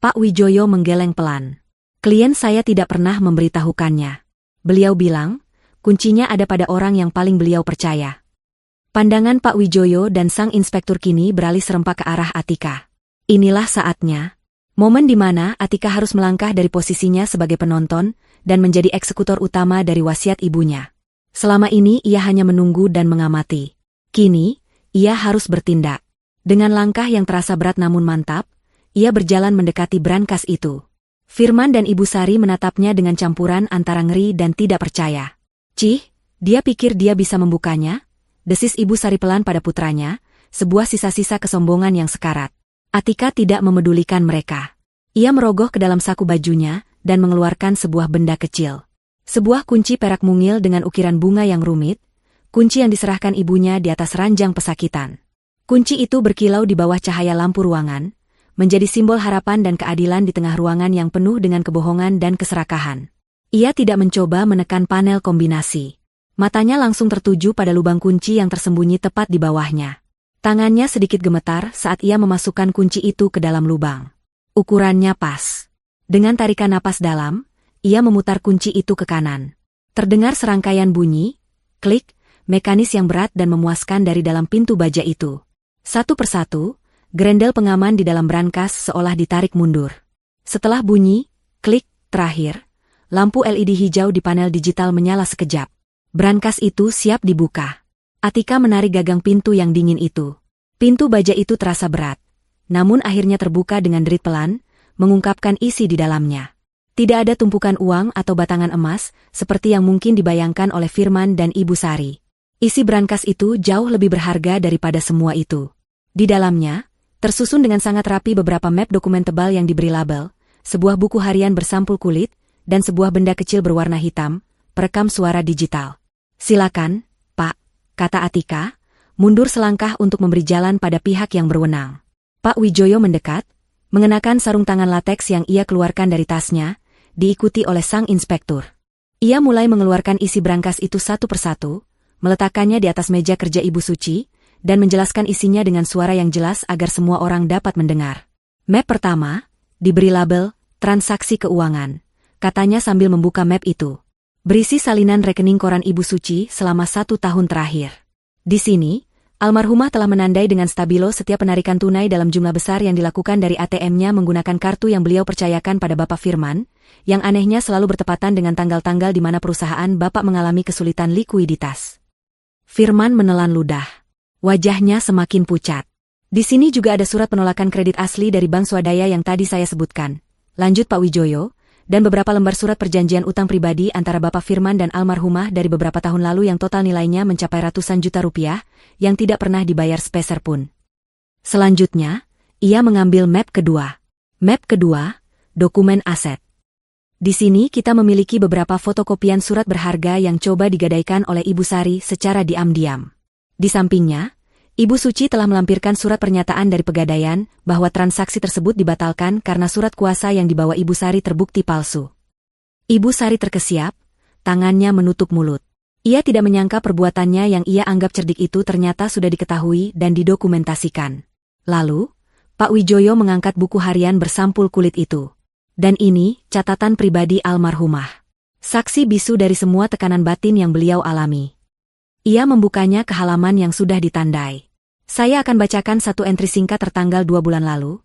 Speaker 1: Pak Wijoyo menggeleng pelan. Klien saya tidak pernah memberitahukannya. Beliau bilang, kuncinya ada pada orang yang paling beliau percaya. Pandangan Pak Wijoyo dan sang inspektur kini beralih serempak ke arah Atika. Inilah saatnya. Momen di mana Atika harus melangkah dari posisinya sebagai penonton dan menjadi eksekutor utama dari wasiat ibunya. Selama ini ia hanya menunggu dan mengamati. Kini, ia harus bertindak. Dengan langkah yang terasa berat namun mantap, ia berjalan mendekati brankas itu. Firman dan Ibu Sari menatapnya dengan campuran antara ngeri dan tidak percaya. Cih, dia pikir dia bisa membukanya? Desis Ibu Sari pelan pada putranya, sebuah sisa-sisa kesombongan yang sekarat. Atika tidak memedulikan mereka. Ia merogoh ke dalam saku bajunya dan mengeluarkan sebuah benda kecil. Sebuah kunci perak mungil dengan ukiran bunga yang rumit, kunci yang diserahkan ibunya di atas ranjang pesakitan. Kunci itu berkilau di bawah cahaya lampu ruangan, menjadi simbol harapan dan keadilan di tengah ruangan yang penuh dengan kebohongan dan keserakahan. Ia tidak mencoba menekan panel kombinasi. Matanya langsung tertuju pada lubang kunci yang tersembunyi tepat di bawahnya. Tangannya sedikit gemetar saat ia memasukkan kunci itu ke dalam lubang. Ukurannya pas. Dengan tarikan napas dalam, ia memutar kunci itu ke kanan. Terdengar serangkaian bunyi, klik, mekanis yang berat dan memuaskan dari dalam pintu baja itu. Satu persatu, grendel pengaman di dalam brankas seolah ditarik mundur. Setelah bunyi, klik, terakhir, lampu LED hijau di panel digital menyala sekejap. Brankas itu siap dibuka. Atika menarik gagang pintu yang dingin itu. Pintu baja itu terasa berat. Namun akhirnya terbuka dengan derit pelan, mengungkapkan isi di dalamnya. Tidak ada tumpukan uang atau batangan emas, seperti yang mungkin dibayangkan oleh Firman dan Ibu Sari. Isi brankas itu jauh lebih berharga daripada semua itu. Di dalamnya, tersusun dengan sangat rapi beberapa map dokumen tebal yang diberi label, sebuah buku harian bersampul kulit, dan sebuah benda kecil berwarna hitam, perekam suara digital. "Silakan, Pak," kata Atika, mundur selangkah untuk memberi jalan pada pihak yang berwenang. Pak Wijoyo mendekat, mengenakan sarung tangan lateks yang ia keluarkan dari tasnya, diikuti oleh sang inspektur. Ia mulai mengeluarkan isi brankas itu satu persatu, meletakkannya di atas meja kerja Ibu Suci, dan menjelaskan isinya dengan suara yang jelas agar semua orang dapat mendengar. Map pertama, diberi label, transaksi keuangan, katanya sambil membuka map itu. Berisi salinan rekening koran Ibu Suci selama 1 tahun terakhir. Di sini, almarhumah telah menandai dengan stabilo setiap penarikan tunai dalam jumlah besar yang dilakukan dari ATM-nya menggunakan kartu yang beliau percayakan pada Bapak Firman, yang anehnya selalu bertepatan dengan tanggal-tanggal di mana perusahaan Bapak mengalami kesulitan likuiditas. Firman menelan ludah. Wajahnya semakin pucat. Di sini juga ada surat penolakan kredit asli dari bank swadaya yang tadi saya sebutkan. Lanjut Pak Wijoyo, dan beberapa lembar surat perjanjian utang pribadi antara Bapak Firman dan almarhumah dari beberapa tahun lalu yang total nilainya mencapai ratusan juta rupiah, yang tidak pernah dibayar sepeser pun. Selanjutnya, ia mengambil map kedua. Map kedua, dokumen aset. Di sini kita memiliki beberapa fotokopian surat berharga yang coba digadaikan oleh Ibu Sari secara diam-diam. Di sampingnya, Ibu Suci telah melampirkan surat pernyataan dari Pegadaian bahwa transaksi tersebut dibatalkan karena surat kuasa yang dibawa Ibu Sari terbukti palsu. Ibu Sari terkesiap, tangannya menutup mulut. Ia tidak menyangka perbuatannya yang ia anggap cerdik itu ternyata sudah diketahui dan didokumentasikan. Lalu, Pak Wijoyo mengangkat buku harian bersampul kulit itu. Dan ini catatan pribadi almarhumah. Saksi bisu dari semua tekanan batin yang beliau alami. Ia membukanya ke halaman yang sudah ditandai. Saya akan bacakan satu entry singkat tertanggal 2 bulan lalu.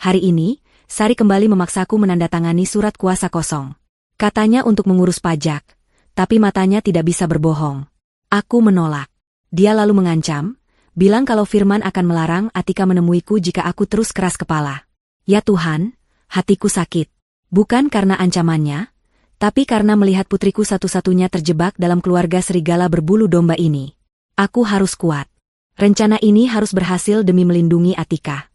Speaker 1: Hari ini, Sari kembali memaksaku menandatangani surat kuasa kosong. Katanya untuk mengurus pajak, tapi matanya tidak bisa berbohong. Aku menolak. Dia lalu mengancam, bilang kalau Firman akan melarang Atika menemuiku jika aku terus keras kepala. Ya Tuhan, hatiku sakit. Bukan karena ancamannya, tapi karena melihat putriku satu-satunya terjebak dalam keluarga serigala berbulu domba ini. Aku harus kuat. Rencana ini harus berhasil demi melindungi Atika.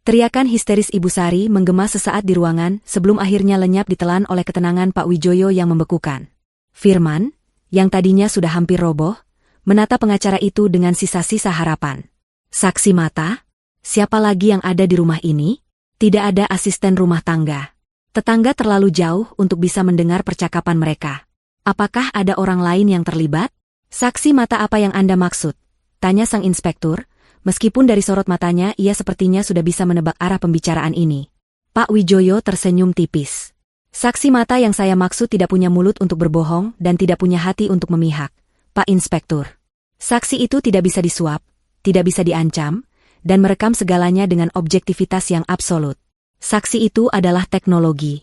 Speaker 1: Teriakan histeris Ibu Sari menggema sesaat di ruangan sebelum akhirnya lenyap ditelan oleh ketenangan Pak Wijoyo yang membekukan. Firman, yang tadinya sudah hampir roboh, menatap pengacara itu dengan sisa-sisa harapan. Saksi mata? Siapa lagi yang ada di rumah ini? Tidak ada asisten rumah tangga. Tetangga terlalu jauh untuk bisa mendengar percakapan mereka. Apakah ada orang lain yang terlibat? Saksi mata apa yang Anda maksud? Tanya sang inspektur, meskipun dari sorot matanya ia sepertinya sudah bisa menebak arah pembicaraan ini. Pak Wijoyo tersenyum tipis. Saksi mata yang saya maksud tidak punya mulut untuk berbohong dan tidak punya hati untuk memihak, Pak Inspektur. Saksi itu tidak bisa disuap, tidak bisa diancam, dan merekam segalanya dengan objektivitas yang absolut. Saksi itu adalah teknologi.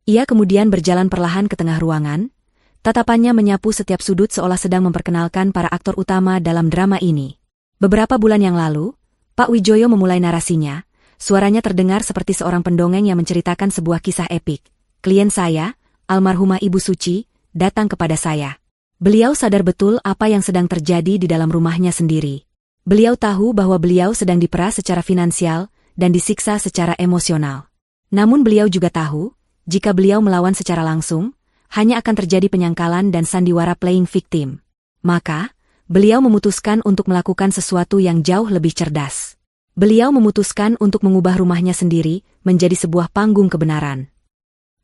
Speaker 1: Ia kemudian berjalan perlahan ke tengah ruangan, tatapannya menyapu setiap sudut seolah sedang memperkenalkan para aktor utama dalam drama ini. Beberapa bulan yang lalu, Pak Wijoyo memulai narasinya, suaranya terdengar seperti seorang pendongeng yang menceritakan sebuah kisah epik. Klien saya, almarhumah Ibu Suci, datang kepada saya. Beliau sadar betul apa yang sedang terjadi di dalam rumahnya sendiri. Beliau tahu bahwa beliau sedang diperas secara finansial dan disiksa secara emosional. Namun beliau juga tahu, jika beliau melawan secara langsung, hanya akan terjadi penyangkalan dan sandiwara playing victim. Maka, beliau memutuskan untuk melakukan sesuatu yang jauh lebih cerdas. Beliau memutuskan untuk mengubah rumahnya sendiri menjadi sebuah panggung kebenaran.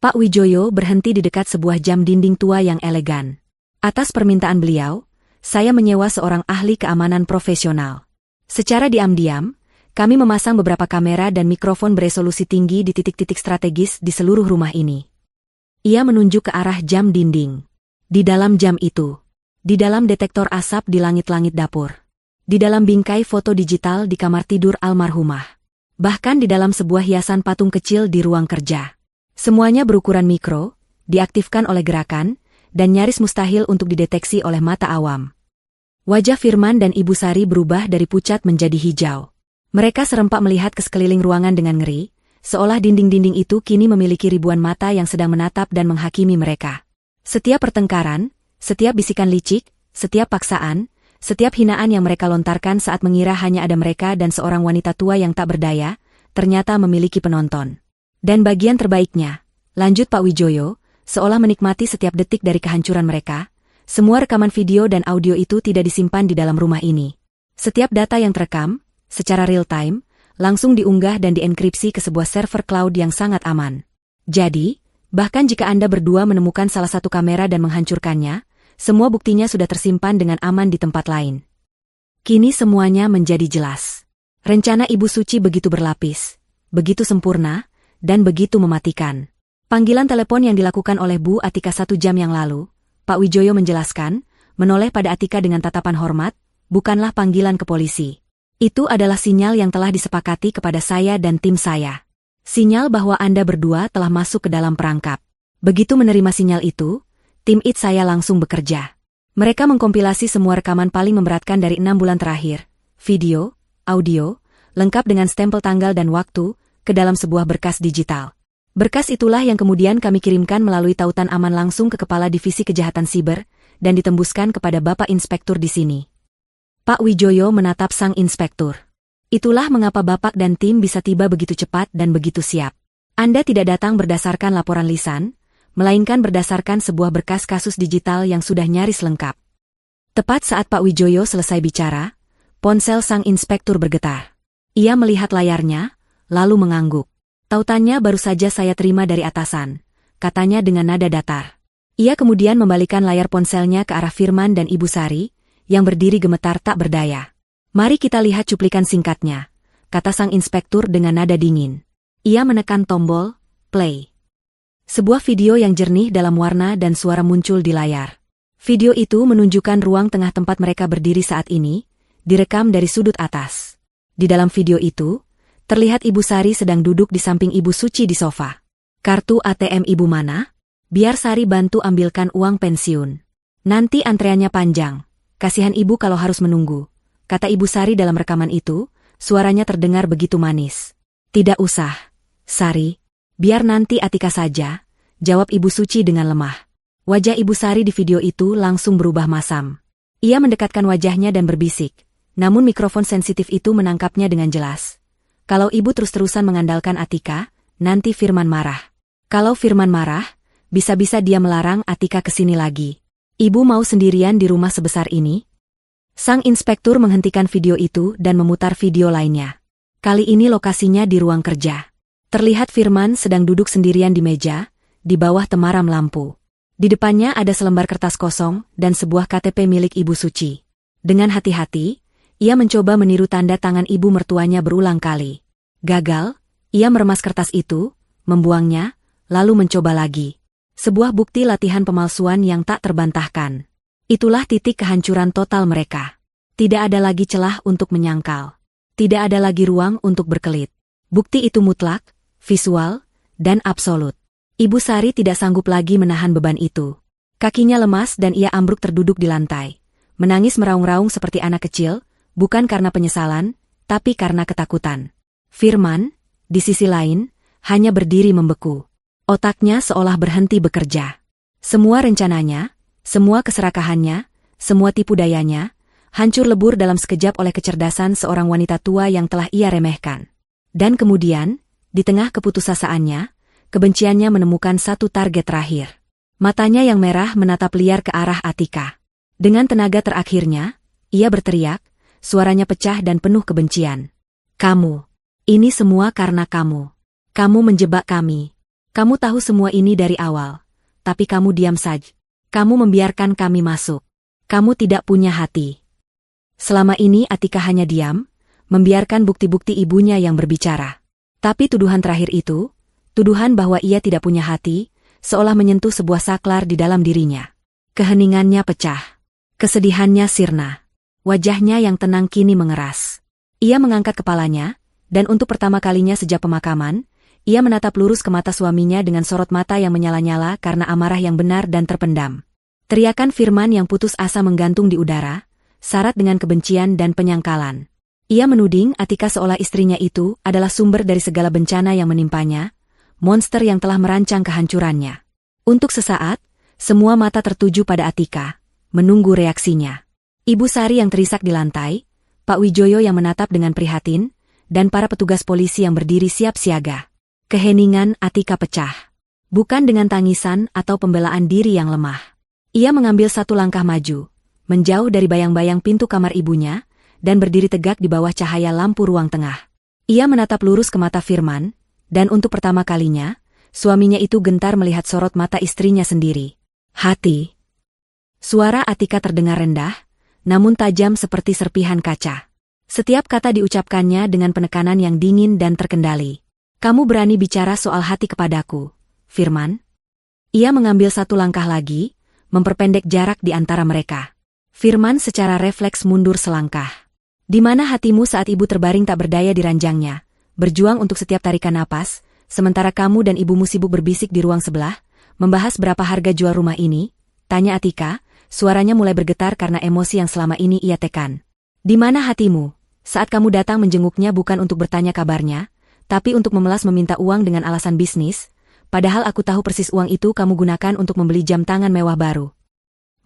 Speaker 1: Pak Wijoyo berhenti di dekat sebuah jam dinding tua yang elegan. Atas permintaan beliau, saya menyewa seorang ahli keamanan profesional. Secara diam-diam, kami memasang beberapa kamera dan mikrofon beresolusi tinggi di titik-titik strategis di seluruh rumah ini. Ia menunjuk ke arah jam dinding. Di dalam jam itu, di dalam detektor asap di langit-langit dapur, di dalam bingkai foto digital di kamar tidur almarhumah, bahkan di dalam sebuah hiasan patung kecil di ruang kerja. Semuanya berukuran mikro, diaktifkan oleh gerakan, dan nyaris mustahil untuk dideteksi oleh mata awam. Wajah Firman dan Ibu Sari berubah dari pucat menjadi hijau. Mereka serempak melihat ke sekeliling ruangan dengan ngeri, seolah dinding-dinding itu kini memiliki ribuan mata yang sedang menatap dan menghakimi mereka. Setiap pertengkaran, setiap bisikan licik, setiap paksaan, setiap hinaan yang mereka lontarkan saat mengira hanya ada mereka dan seorang wanita tua yang tak berdaya, ternyata memiliki penonton. Dan bagian terbaiknya, lanjut Pak Wijoyo, seolah menikmati setiap detik dari kehancuran mereka, semua rekaman video dan audio itu tidak disimpan di dalam rumah ini. Setiap data yang terekam, secara real-time, langsung diunggah dan dienkripsi ke sebuah server cloud yang sangat aman. Jadi, bahkan jika Anda berdua menemukan salah satu kamera dan menghancurkannya, semua buktinya sudah tersimpan dengan aman di tempat lain. Kini semuanya menjadi jelas. Rencana Ibu Suci begitu berlapis, begitu sempurna, dan begitu mematikan. Panggilan telepon yang dilakukan oleh Bu Atika 1 jam yang lalu, Pak Wijoyo menjelaskan, menoleh pada Atika dengan tatapan hormat, bukanlah panggilan ke polisi. Itu adalah sinyal yang telah disepakati kepada saya dan tim saya. Sinyal bahwa Anda berdua telah masuk ke dalam perangkap. Begitu menerima sinyal itu, tim IT saya langsung bekerja. Mereka mengkompilasi semua rekaman paling memberatkan dari 6 bulan terakhir, video, audio, lengkap dengan stempel tanggal dan waktu, ke dalam sebuah berkas digital. Berkas itulah yang kemudian kami kirimkan melalui tautan aman langsung ke Kepala Divisi Kejahatan Siber, dan ditembuskan kepada Bapak Inspektur di sini. Pak Wijoyo menatap sang inspektur. Itulah mengapa Bapak dan tim bisa tiba begitu cepat dan begitu siap. Anda tidak datang berdasarkan laporan lisan, melainkan berdasarkan sebuah berkas kasus digital yang sudah nyaris lengkap. Tepat saat Pak Wijoyo selesai bicara, ponsel sang inspektur bergetar. Ia melihat layarnya, lalu mengangguk. Tautannya baru saja saya terima dari atasan, katanya dengan nada datar. Ia kemudian membalikan layar ponselnya ke arah Firman dan Ibu Sari, yang berdiri gemetar tak berdaya. Mari kita lihat cuplikan singkatnya, kata sang inspektur dengan nada dingin. Ia menekan tombol play. Sebuah video yang jernih dalam warna dan suara muncul di layar. Video itu menunjukkan ruang tengah tempat mereka berdiri saat ini, direkam dari sudut atas. Di dalam video itu, terlihat Ibu Sari sedang duduk di samping Ibu Suci di sofa. Kartu ATM Ibu mana? Biar Sari bantu ambilkan uang pensiun. Nanti antreannya panjang. Kasihan Ibu kalau harus menunggu, kata Ibu Sari dalam rekaman itu, suaranya terdengar begitu manis. Tidak usah, Sari. Biar nanti Atika saja, jawab Ibu Suci dengan lemah. Wajah Ibu Sari di video itu langsung berubah masam. Ia mendekatkan wajahnya dan berbisik, namun mikrofon sensitif itu menangkapnya dengan jelas. Kalau Ibu terus-terusan mengandalkan Atika, nanti Firman marah. Kalau Firman marah, bisa-bisa dia melarang Atika kesini lagi. Ibu mau sendirian di rumah sebesar ini? Sang inspektur menghentikan video itu dan memutar video lainnya. Kali ini lokasinya di ruang kerja. Terlihat Firman sedang duduk sendirian di meja, di bawah temaram lampu. Di depannya ada selembar kertas kosong dan sebuah KTP milik Ibu Suci. Dengan hati-hati, ia mencoba meniru tanda tangan ibu mertuanya berulang kali. Gagal, ia meremas kertas itu, membuangnya, lalu mencoba lagi. Sebuah bukti latihan pemalsuan yang tak terbantahkan. Itulah titik kehancuran total mereka. Tidak ada lagi celah untuk menyangkal. Tidak ada lagi ruang untuk berkelit. Bukti itu mutlak, visual, dan absolut. Ibu Sari tidak sanggup lagi menahan beban itu. Kakinya lemas dan ia ambruk terduduk di lantai. Menangis meraung-raung seperti anak kecil, bukan karena penyesalan, tapi karena ketakutan. Firman, di sisi lain, hanya berdiri membeku. Otaknya seolah berhenti bekerja. Semua rencananya, semua keserakahannya, semua tipu dayanya, hancur lebur dalam sekejap oleh kecerdasan seorang wanita tua yang telah ia remehkan. Dan kemudian, di tengah keputusasaan,nya kebenciannya menemukan satu target terakhir. Matanya yang merah menatap liar ke arah Atika. Dengan tenaga terakhirnya, ia berteriak, suaranya pecah dan penuh kebencian. Kamu. Ini semua karena kamu. Kamu menjebak kami. Kamu tahu semua ini dari awal. Tapi kamu diam saja. Kamu membiarkan kami masuk. Kamu tidak punya hati. Selama ini Atika hanya diam, membiarkan bukti-bukti ibunya yang berbicara. Tapi tuduhan terakhir itu, tuduhan bahwa ia tidak punya hati, seolah menyentuh sebuah saklar di dalam dirinya. Keheningannya pecah. Kesedihannya sirna. Wajahnya yang tenang kini mengeras. Ia mengangkat kepalanya, dan untuk pertama kalinya sejak pemakaman, ia menatap lurus ke mata suaminya dengan sorot mata yang menyala-nyala karena amarah yang benar dan terpendam. Teriakan Firman yang putus asa menggantung di udara, syarat dengan kebencian dan penyangkalan. Ia menuding Atika seolah istrinya itu adalah sumber dari segala bencana yang menimpanya, monster yang telah merancang kehancurannya. Untuk sesaat, semua mata tertuju pada Atika, menunggu reaksinya. Ibu Sari yang terisak di lantai, Pak Wijoyo yang menatap dengan prihatin, dan para petugas polisi yang berdiri siap siaga. Keheningan Atika pecah. Bukan dengan tangisan atau pembelaan diri yang lemah. Ia mengambil satu langkah maju, menjauh dari bayang-bayang pintu kamar ibunya, dan berdiri tegak di bawah cahaya lampu ruang tengah. Ia menatap lurus ke mata Firman, dan untuk pertama kalinya, suaminya itu gentar melihat sorot mata istrinya sendiri. Hati. Suara Atika terdengar rendah, namun tajam seperti serpihan kaca. Setiap kata diucapkannya dengan penekanan yang dingin dan terkendali. Kamu berani bicara soal hati kepadaku, Firman? Ia mengambil satu langkah lagi, memperpendek jarak di antara mereka. Firman secara refleks mundur selangkah. Di mana hatimu saat ibu terbaring tak berdaya di ranjangnya, berjuang untuk setiap tarikan napas, sementara kamu dan ibumu sibuk berbisik di ruang sebelah, membahas berapa harga jual rumah ini? Tanya Atika, suaranya mulai bergetar karena emosi yang selama ini ia tekan. Di mana hatimu, saat kamu datang menjenguknya bukan untuk bertanya kabarnya, tapi untuk memelas meminta uang dengan alasan bisnis, padahal aku tahu persis uang itu kamu gunakan untuk membeli jam tangan mewah baru.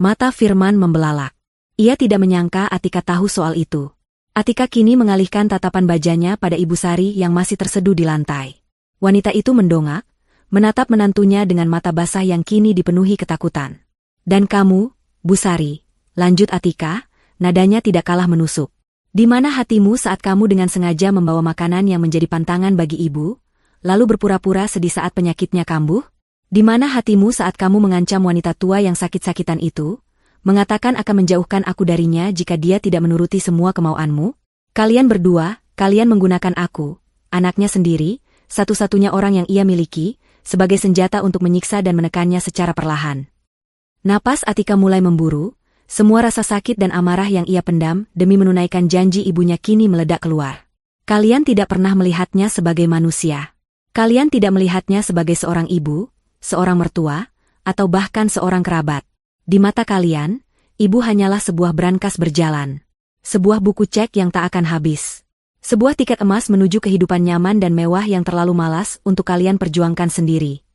Speaker 1: Mata Firman membelalak. Ia tidak menyangka Atika tahu soal itu. Atika kini mengalihkan tatapan bajanya pada Ibu Sari yang masih terseduh di lantai. Wanita itu mendongak, menatap menantunya dengan mata basah yang kini dipenuhi ketakutan. Dan kamu, Bu Sari, lanjut Atika, nadanya tidak kalah menusuk. Di mana hatimu saat kamu dengan sengaja membawa makanan yang menjadi pantangan bagi ibu, lalu berpura-pura sedih saat penyakitnya kambuh? Di mana hatimu saat kamu mengancam wanita tua yang sakit-sakitan itu, mengatakan akan menjauhkan aku darinya jika dia tidak menuruti semua kemauanmu? Kalian berdua, kalian menggunakan aku, anaknya sendiri, satu-satunya orang yang ia miliki, sebagai senjata untuk menyiksa dan menekannya secara perlahan. Napas Atika mulai memburu, semua rasa sakit dan amarah yang ia pendam demi menunaikan janji ibunya kini meledak keluar. Kalian tidak pernah melihatnya sebagai manusia. Kalian tidak melihatnya sebagai seorang ibu, seorang mertua, atau bahkan seorang kerabat. Di mata kalian, ibu hanyalah sebuah brankas berjalan. Sebuah buku cek yang tak akan habis. Sebuah tiket emas menuju kehidupan nyaman dan mewah yang terlalu malas untuk kalian perjuangkan sendiri.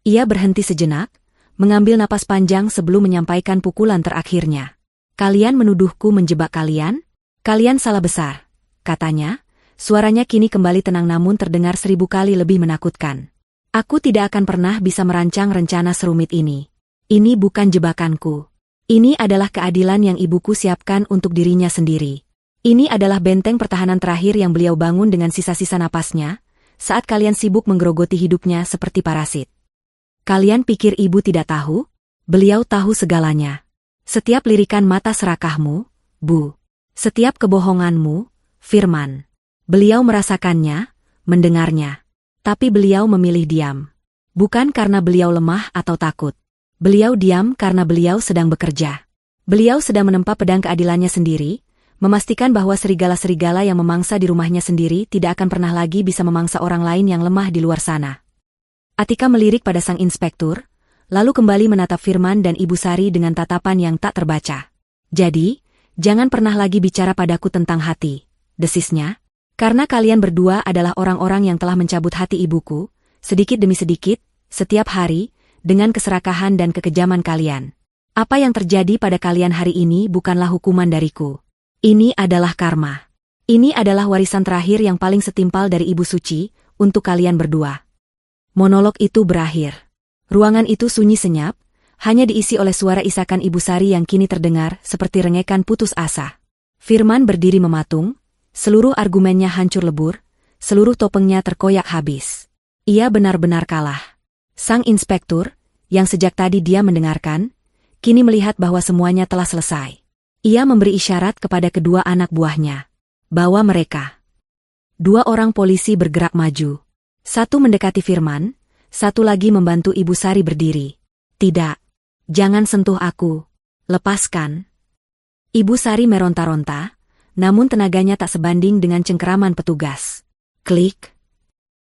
Speaker 1: Ia berhenti sejenak, mengambil napas panjang sebelum menyampaikan pukulan terakhirnya. Kalian menuduhku menjebak kalian? Kalian salah besar, katanya. Suaranya kini kembali tenang namun terdengar 1000 kali lebih menakutkan. Aku tidak akan pernah bisa merancang rencana serumit ini. Ini bukan jebakanku. Ini adalah keadilan yang ibuku siapkan untuk dirinya sendiri. Ini adalah benteng pertahanan terakhir yang beliau bangun dengan sisa-sisa napasnya, saat kalian sibuk menggerogoti hidupnya seperti parasit. Kalian pikir ibu tidak tahu? Beliau tahu segalanya. Setiap lirikan mata serakahmu, Bu. Setiap kebohonganmu, Firman. Beliau merasakannya, mendengarnya. Tapi beliau memilih diam. Bukan karena beliau lemah atau takut. Beliau diam karena beliau sedang bekerja. Beliau sedang menempa pedang keadilannya sendiri, memastikan bahwa serigala-serigala yang memangsa di rumahnya sendiri tidak akan pernah lagi bisa memangsa orang lain yang lemah di luar sana. Atika melirik pada sang inspektur, lalu kembali menatap Firman dan Ibu Sari dengan tatapan yang tak terbaca. Jadi, jangan pernah lagi bicara padaku tentang hati, desisnya. Karena kalian berdua adalah orang-orang yang telah mencabut hati ibuku, sedikit demi sedikit, setiap hari, dengan keserakahan dan kekejaman kalian. Apa yang terjadi pada kalian hari ini bukanlah hukuman dariku. Ini adalah karma. Ini adalah warisan terakhir yang paling setimpal dari Ibu Suci, untuk kalian berdua. Monolog itu berakhir. Ruangan itu sunyi senyap, hanya diisi oleh suara isakan Ibu Sari yang kini terdengar seperti rengekan putus asa. Firman berdiri mematung, seluruh argumennya hancur lebur, seluruh topengnya terkoyak habis. Ia benar-benar kalah. Sang inspektur, yang sejak tadi dia mendengarkan, kini melihat bahwa semuanya telah selesai. Ia memberi isyarat kepada kedua anak buahnya. Bawa mereka. 2 orang polisi bergerak maju. Satu mendekati Firman, satu lagi membantu Ibu Sari berdiri. Tidak. Jangan sentuh aku. Lepaskan. Ibu Sari meronta-ronta, namun tenaganya tak sebanding dengan cengkeraman petugas. Klik.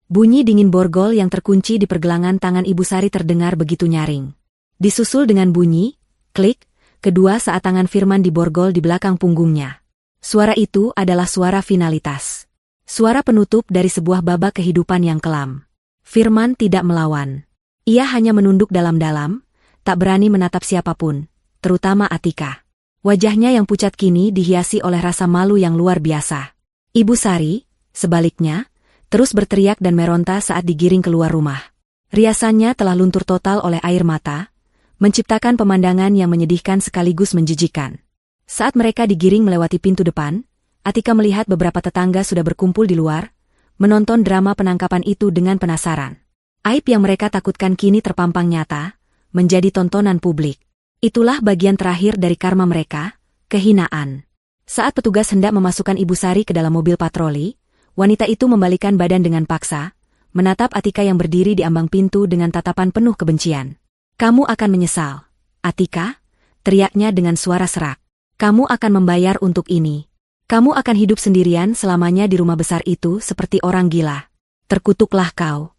Speaker 1: Bunyi dingin borgol yang terkunci di pergelangan tangan Ibu Sari terdengar begitu nyaring. Disusul dengan bunyi, klik, kedua saat tangan Firman diborgol di belakang punggungnya. Suara itu adalah suara finalitas. Suara penutup dari sebuah babak kehidupan yang kelam. Firman tidak melawan. Ia hanya menunduk dalam-dalam, tak berani menatap siapapun, terutama Atika. Wajahnya yang pucat kini dihiasi oleh rasa malu yang luar biasa. Ibu Sari, sebaliknya, terus berteriak dan meronta saat digiring keluar rumah. Riasannya telah luntur total oleh air mata, menciptakan pemandangan yang menyedihkan sekaligus menjijikan. Saat mereka digiring melewati pintu depan, Atika melihat beberapa tetangga sudah berkumpul di luar, menonton drama penangkapan itu dengan penasaran. Aib yang mereka takutkan kini terpampang nyata, menjadi tontonan publik. Itulah bagian terakhir dari karma mereka, kehinaan. Saat petugas hendak memasukkan Ibu Sari ke dalam mobil patroli, wanita itu membalikkan badan dengan paksa, menatap Atika yang berdiri di ambang pintu dengan tatapan penuh kebencian. "Kamu akan menyesal, Atika," teriaknya dengan suara serak. "Kamu akan membayar untuk ini. Kamu akan hidup sendirian selamanya di rumah besar itu seperti orang gila. Terkutuklah kau."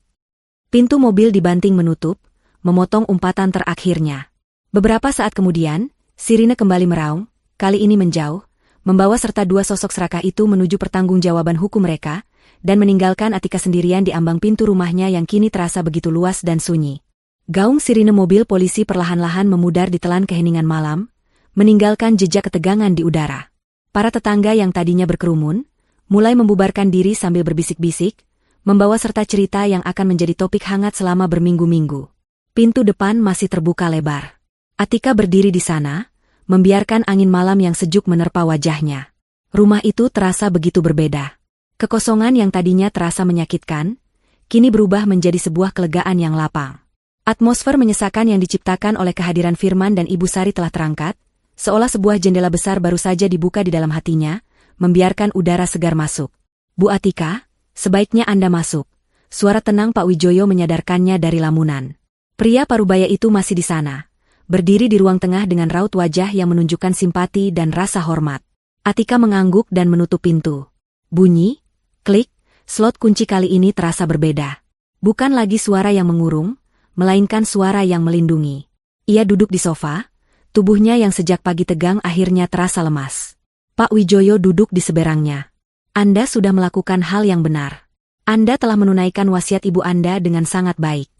Speaker 1: Pintu mobil dibanting menutup, memotong umpatan terakhirnya. Beberapa saat kemudian, sirine kembali meraung, kali ini menjauh, membawa serta dua sosok serakah itu menuju pertanggungjawaban hukum mereka, dan meninggalkan Atika sendirian di ambang pintu rumahnya yang kini terasa begitu luas dan sunyi. Gaung sirine mobil polisi perlahan-lahan memudar di telan keheningan malam, meninggalkan jejak ketegangan di udara. Para tetangga yang tadinya berkerumun, mulai membubarkan diri sambil berbisik-bisik, membawa serta cerita yang akan menjadi topik hangat selama berminggu-minggu. Pintu depan masih terbuka lebar. Atika berdiri di sana, membiarkan angin malam yang sejuk menerpa wajahnya. Rumah itu terasa begitu berbeda. Kekosongan yang tadinya terasa menyakitkan, kini berubah menjadi sebuah kelegaan yang lapang. Atmosfer menyesakan yang diciptakan oleh kehadiran Firman dan Ibu Sari telah terangkat, seolah sebuah jendela besar baru saja dibuka di dalam hatinya, membiarkan udara segar masuk. "Bu Atika, sebaiknya Anda masuk." Suara tenang Pak Wijoyo menyadarkannya dari lamunan. Pria parubaya itu masih di sana, berdiri di ruang tengah dengan raut wajah yang menunjukkan simpati dan rasa hormat. Atika mengangguk dan menutup pintu. Bunyi, klik, slot kunci kali ini terasa berbeda. Bukan lagi suara yang mengurung, melainkan suara yang melindungi. Ia duduk di sofa, tubuhnya yang sejak pagi tegang akhirnya terasa lemas. Pak Wijoyo duduk di seberangnya. "Anda sudah melakukan hal yang benar. Anda telah menunaikan wasiat ibu Anda dengan sangat baik."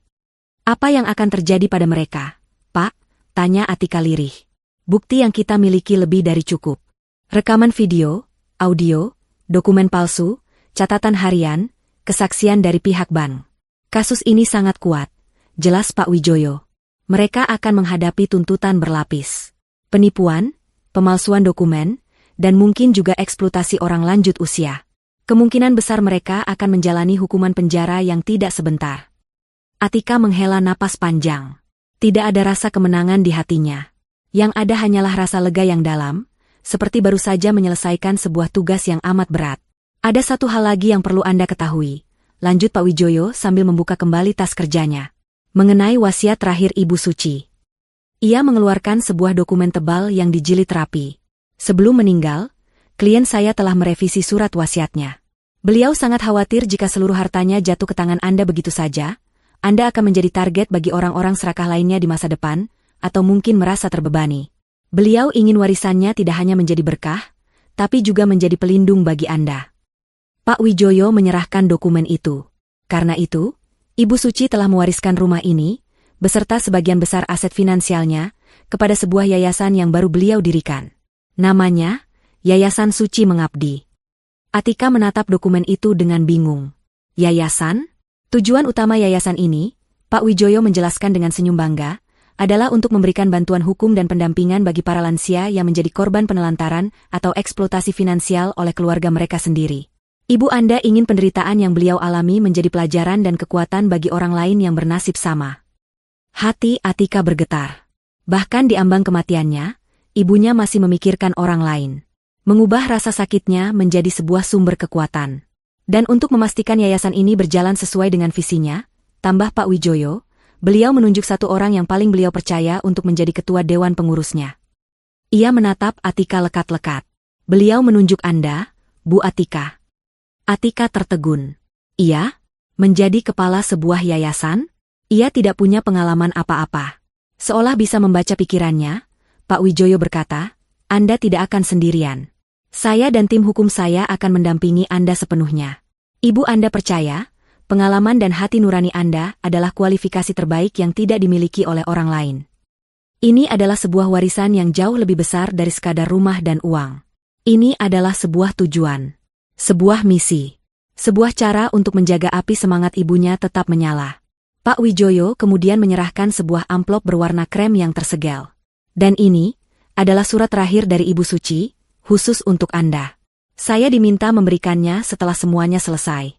Speaker 1: "Apa yang akan terjadi pada mereka, Pak?" tanya Atika lirih. "Bukti yang kita miliki lebih dari cukup. Rekaman video, audio, dokumen palsu, catatan harian, kesaksian dari pihak bank. Kasus ini sangat kuat," jelas Pak Wijoyo. "Mereka akan menghadapi tuntutan berlapis. Penipuan, pemalsuan dokumen, dan mungkin juga eksploitasi orang lanjut usia. Kemungkinan besar mereka akan menjalani hukuman penjara yang tidak sebentar." Atika menghela napas panjang. Tidak ada rasa kemenangan di hatinya. Yang ada hanyalah rasa lega yang dalam, seperti baru saja menyelesaikan sebuah tugas yang amat berat. "Ada satu hal lagi yang perlu Anda ketahui," lanjut Pak Wijoyo sambil membuka kembali tas kerjanya. "Mengenai wasiat terakhir Ibu Suci." Ia mengeluarkan sebuah dokumen tebal yang dijilid rapi. "Sebelum meninggal, klien saya telah merevisi surat wasiatnya. Beliau sangat khawatir jika seluruh hartanya jatuh ke tangan Anda begitu saja, Anda akan menjadi target bagi orang-orang serakah lainnya di masa depan, atau mungkin merasa terbebani. Beliau ingin warisannya tidak hanya menjadi berkah, tapi juga menjadi pelindung bagi Anda." Pak Wijoyo menyerahkan dokumen itu. Karena itu, Ibu Suci telah mewariskan rumah ini, beserta sebagian besar aset finansialnya, kepada sebuah yayasan yang baru beliau dirikan. Namanya, Yayasan Suci Mengabdi. Atika menatap dokumen itu dengan bingung. Yayasan? Tujuan utama yayasan ini, Pak Wijoyo menjelaskan dengan senyum bangga, adalah untuk memberikan bantuan hukum dan pendampingan bagi para lansia yang menjadi korban penelantaran atau eksploitasi finansial oleh keluarga mereka sendiri. Ibu Anda ingin penderitaan yang beliau alami menjadi pelajaran dan kekuatan bagi orang lain yang bernasib sama. Hati Atika bergetar. Bahkan di ambang kematiannya, ibunya masih memikirkan orang lain. Mengubah rasa sakitnya menjadi sebuah sumber kekuatan. Dan untuk memastikan yayasan ini berjalan sesuai dengan visinya, tambah Pak Wijoyo, beliau menunjuk satu orang yang paling beliau percaya untuk menjadi ketua dewan pengurusnya. Ia menatap Atika lekat-lekat. "Beliau menunjuk Anda, Bu Atika." Atika tertegun. Ia menjadi kepala sebuah yayasan? Ia tidak punya pengalaman apa-apa. Seolah bisa membaca pikirannya, Pak Wijoyo berkata, "Anda tidak akan sendirian. Saya dan tim hukum saya akan mendampingi Anda sepenuhnya. Ibu Anda percaya, pengalaman dan hati nurani Anda adalah kualifikasi terbaik yang tidak dimiliki oleh orang lain. Ini adalah sebuah warisan yang jauh lebih besar dari sekadar rumah dan uang. Ini adalah sebuah tujuan. Sebuah misi. Sebuah cara untuk menjaga api semangat ibunya tetap menyala. Pak Wijoyo kemudian menyerahkan sebuah amplop berwarna krem yang tersegel. Dan ini adalah surat terakhir dari Ibu Suci, khusus untuk Anda. Saya diminta memberikannya setelah semuanya selesai.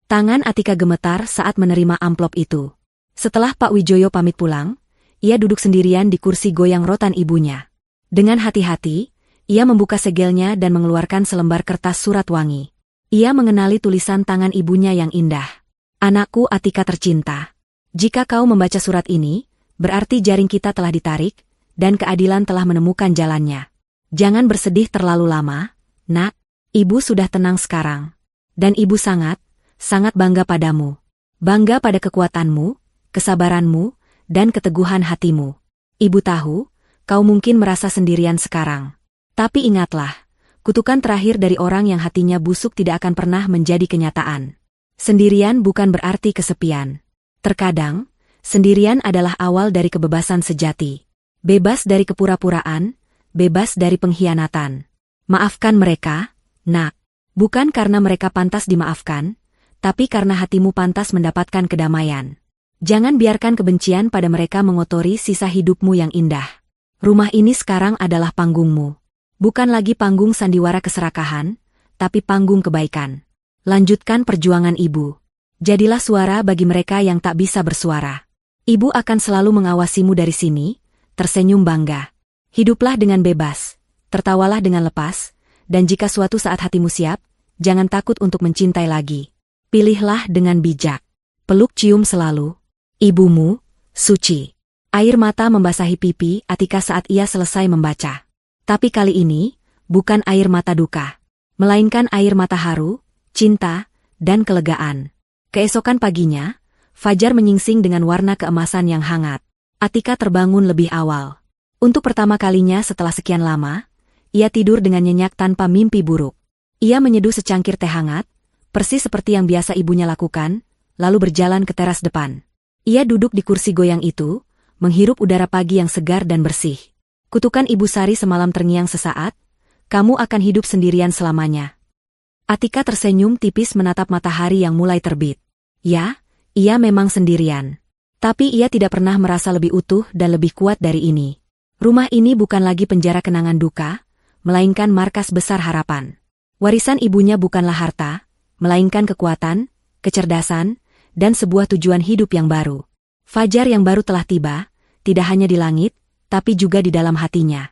Speaker 1: Tangan Atika gemetar saat menerima amplop itu. Setelah Pak Wijoyo pamit pulang, ia duduk sendirian di kursi goyang rotan ibunya. Dengan hati-hati, ia membuka segelnya dan mengeluarkan selembar kertas surat wangi. Ia mengenali tulisan tangan ibunya yang indah. Anakku Atika tercinta. Jika kau membaca surat ini, berarti jaring kita telah ditarik, dan keadilan telah menemukan jalannya. Jangan bersedih terlalu lama, nak. Ibu sudah tenang sekarang. Dan ibu sangat bangga padamu. Bangga pada kekuatanmu, kesabaranmu, dan keteguhan hatimu. Ibu tahu, kau mungkin merasa sendirian sekarang. Tapi ingatlah, kutukan terakhir dari orang yang hatinya busuk tidak akan pernah menjadi kenyataan. Sendirian bukan berarti kesepian. Terkadang, sendirian adalah awal dari kebebasan sejati. Bebas dari kepura-puraan, bebas dari pengkhianatan. Maafkan mereka, nak. Bukan karena mereka pantas dimaafkan, tapi karena hatimu pantas mendapatkan kedamaian. Jangan biarkan kebencian pada mereka mengotori sisa hidupmu yang indah. Rumah ini sekarang adalah panggungmu. Bukan lagi panggung sandiwara keserakahan, tapi panggung kebaikan. Lanjutkan perjuangan ibu. Jadilah suara bagi mereka yang tak bisa bersuara. Ibu akan selalu mengawasimu dari sini, tersenyum bangga. Hiduplah dengan bebas, tertawalah dengan lepas, dan jika suatu saat hatimu siap, jangan takut untuk mencintai lagi. Pilihlah dengan bijak. Peluk cium selalu. Ibumu, Suci. Air mata membasahi pipi Atika saat ia selesai membaca. Tapi kali ini, bukan air mata duka. Melainkan air mata haru, cinta, dan kelegaan. Keesokan paginya, fajar menyingsing dengan warna keemasan yang hangat. Atika terbangun lebih awal. Untuk pertama kalinya setelah sekian lama, ia tidur dengan nyenyak tanpa mimpi buruk. Ia menyeduh secangkir teh hangat, persis seperti yang biasa ibunya lakukan, lalu berjalan ke teras depan. Ia duduk di kursi goyang itu, menghirup udara pagi yang segar dan bersih. Kutukan Ibu Sari semalam terngiang sesaat, kamu akan hidup sendirian selamanya. Atika tersenyum tipis menatap matahari yang mulai terbit. Ya, ia memang sendirian. Tapi ia tidak pernah merasa lebih utuh dan lebih kuat dari ini. Rumah ini bukan lagi penjara kenangan duka, melainkan markas besar harapan. Warisan ibunya bukanlah harta, melainkan kekuatan, kecerdasan, dan sebuah tujuan hidup yang baru. Fajar yang baru telah tiba, tidak hanya di langit, tapi juga di dalam hatinya.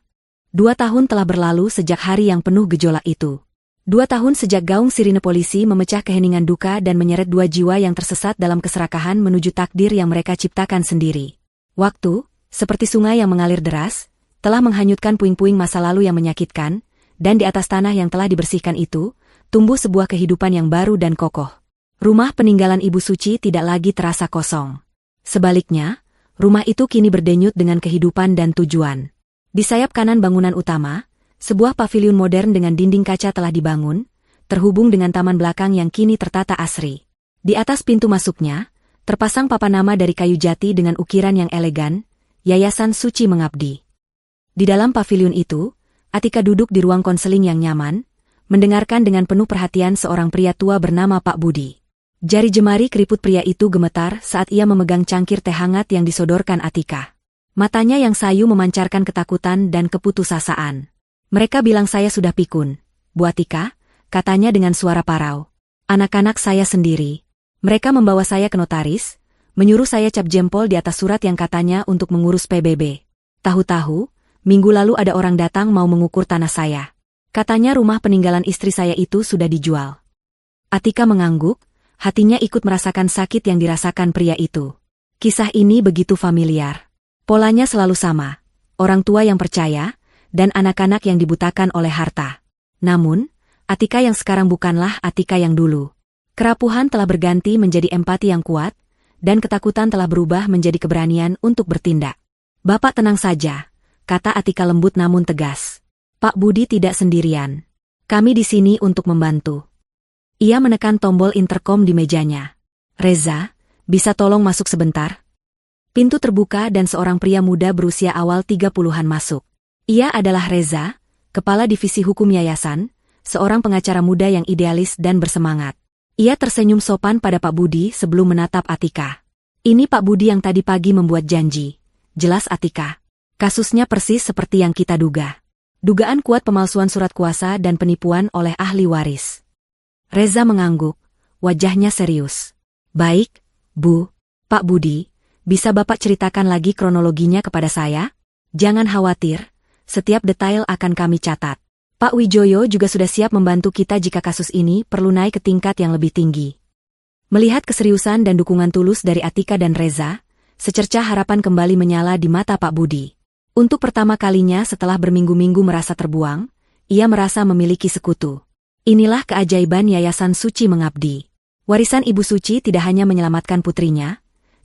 Speaker 1: 2 tahun telah berlalu sejak hari yang penuh gejolak itu. 2 tahun sejak gaung sirine polisi memecah keheningan duka dan menyeret 2 jiwa yang tersesat dalam keserakahan menuju takdir yang mereka ciptakan sendiri. Waktu, seperti sungai yang mengalir deras, telah menghanyutkan puing-puing masa lalu yang menyakitkan, dan di atas tanah yang telah dibersihkan itu, tumbuh sebuah kehidupan yang baru dan kokoh. Rumah peninggalan Ibu Suci tidak lagi terasa kosong. Sebaliknya, rumah itu kini berdenyut dengan kehidupan dan tujuan. Di sayap kanan bangunan utama, sebuah paviliun modern dengan dinding kaca telah dibangun, terhubung dengan taman belakang yang kini tertata asri. Di atas pintu masuknya, terpasang papan nama dari kayu jati dengan ukiran yang elegan, Yayasan Suci Mengabdi. Di dalam paviliun itu, Atika duduk di ruang konseling yang nyaman, mendengarkan dengan penuh perhatian seorang pria tua bernama Pak Budi. Jari jemari keriput pria itu gemetar saat ia memegang cangkir teh hangat yang disodorkan Atika. Matanya yang sayu memancarkan ketakutan dan keputusasaan. Mereka bilang saya sudah pikun, Bu Atika, katanya dengan suara parau. Anak-anak saya sendiri. Mereka membawa saya ke notaris, menyuruh saya cap jempol di atas surat yang katanya untuk mengurus PBB. Tahu-tahu, minggu lalu ada orang datang mau mengukur tanah saya. Katanya rumah peninggalan istri saya itu sudah dijual. Atika mengangguk. Hatinya ikut merasakan sakit yang dirasakan pria itu. Kisah ini begitu familiar. Polanya selalu sama. Orang tua yang percaya, dan anak-anak yang dibutakan oleh harta. Namun, Atika yang sekarang bukanlah Atika yang dulu. Kerapuhan telah berganti menjadi empati yang kuat, dan ketakutan telah berubah menjadi keberanian untuk bertindak. Bapak tenang saja, kata Atika lembut namun tegas. Pak Budi tidak sendirian. Kami di sini untuk membantu. Ia menekan tombol interkom di mejanya. Reza, bisa tolong masuk sebentar? Pintu terbuka dan seorang pria muda berusia awal 30-an masuk. Ia adalah Reza, kepala divisi hukum yayasan, seorang pengacara muda yang idealis dan bersemangat. Ia tersenyum sopan pada Pak Budi sebelum menatap Atika. Ini Pak Budi yang tadi pagi membuat janji. Jelas Atika. Kasusnya persis seperti yang kita duga. Dugaan kuat pemalsuan surat kuasa dan penipuan oleh ahli waris. Reza mengangguk, wajahnya serius. Baik, Bu, Pak Budi, bisa Bapak ceritakan lagi kronologinya kepada saya? Jangan khawatir, setiap detail akan kami catat. Pak Wijoyo juga sudah siap membantu kita jika kasus ini perlu naik ke tingkat yang lebih tinggi. Melihat keseriusan dan dukungan tulus dari Atika dan Reza, secercah harapan kembali menyala di mata Pak Budi. Untuk pertama kalinya setelah berminggu-minggu merasa terbuang, ia merasa memiliki sekutu. Inilah keajaiban Yayasan Suci Mengabdi. Warisan Ibu Suci tidak hanya menyelamatkan putrinya,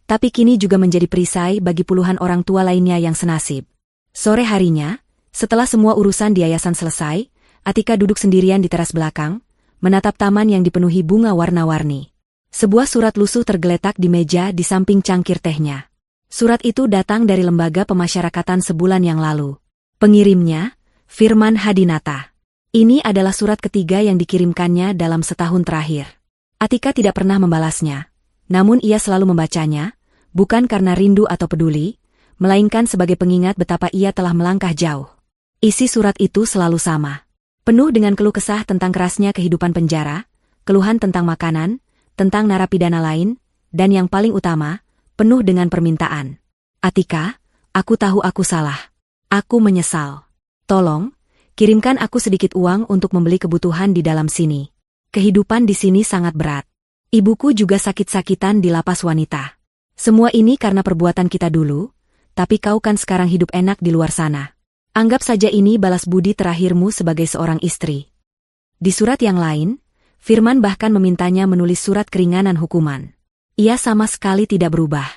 Speaker 1: tapi kini juga menjadi perisai bagi puluhan orang tua lainnya yang senasib. Sore harinya, setelah semua urusan di yayasan selesai, Atika duduk sendirian di teras belakang, menatap taman yang dipenuhi bunga warna-warni. Sebuah surat lusuh tergeletak di meja di samping cangkir tehnya. Surat itu datang dari lembaga pemasyarakatan sebulan yang lalu. Pengirimnya, Firman Hadinata. Ini adalah surat ketiga yang dikirimkannya dalam setahun terakhir. Atika tidak pernah membalasnya, namun ia selalu membacanya, bukan karena rindu atau peduli, melainkan sebagai pengingat betapa ia telah melangkah jauh. Isi surat itu selalu sama. Penuh dengan keluh kesah tentang kerasnya kehidupan penjara, keluhan tentang makanan, tentang narapidana lain, dan yang paling utama, penuh dengan permintaan. Atika, aku tahu aku salah. Aku menyesal. Tolong, kirimkan aku sedikit uang untuk membeli kebutuhan di dalam sini. Kehidupan di sini sangat berat. Ibuku juga sakit-sakitan di lapas wanita. Semua ini karena perbuatan kita dulu, tapi kau kan sekarang hidup enak di luar sana. Anggap saja ini balas budi terakhirmu sebagai seorang istri. Di surat yang lain, Firman bahkan memintanya menulis surat keringanan hukuman. Ia sama sekali tidak berubah.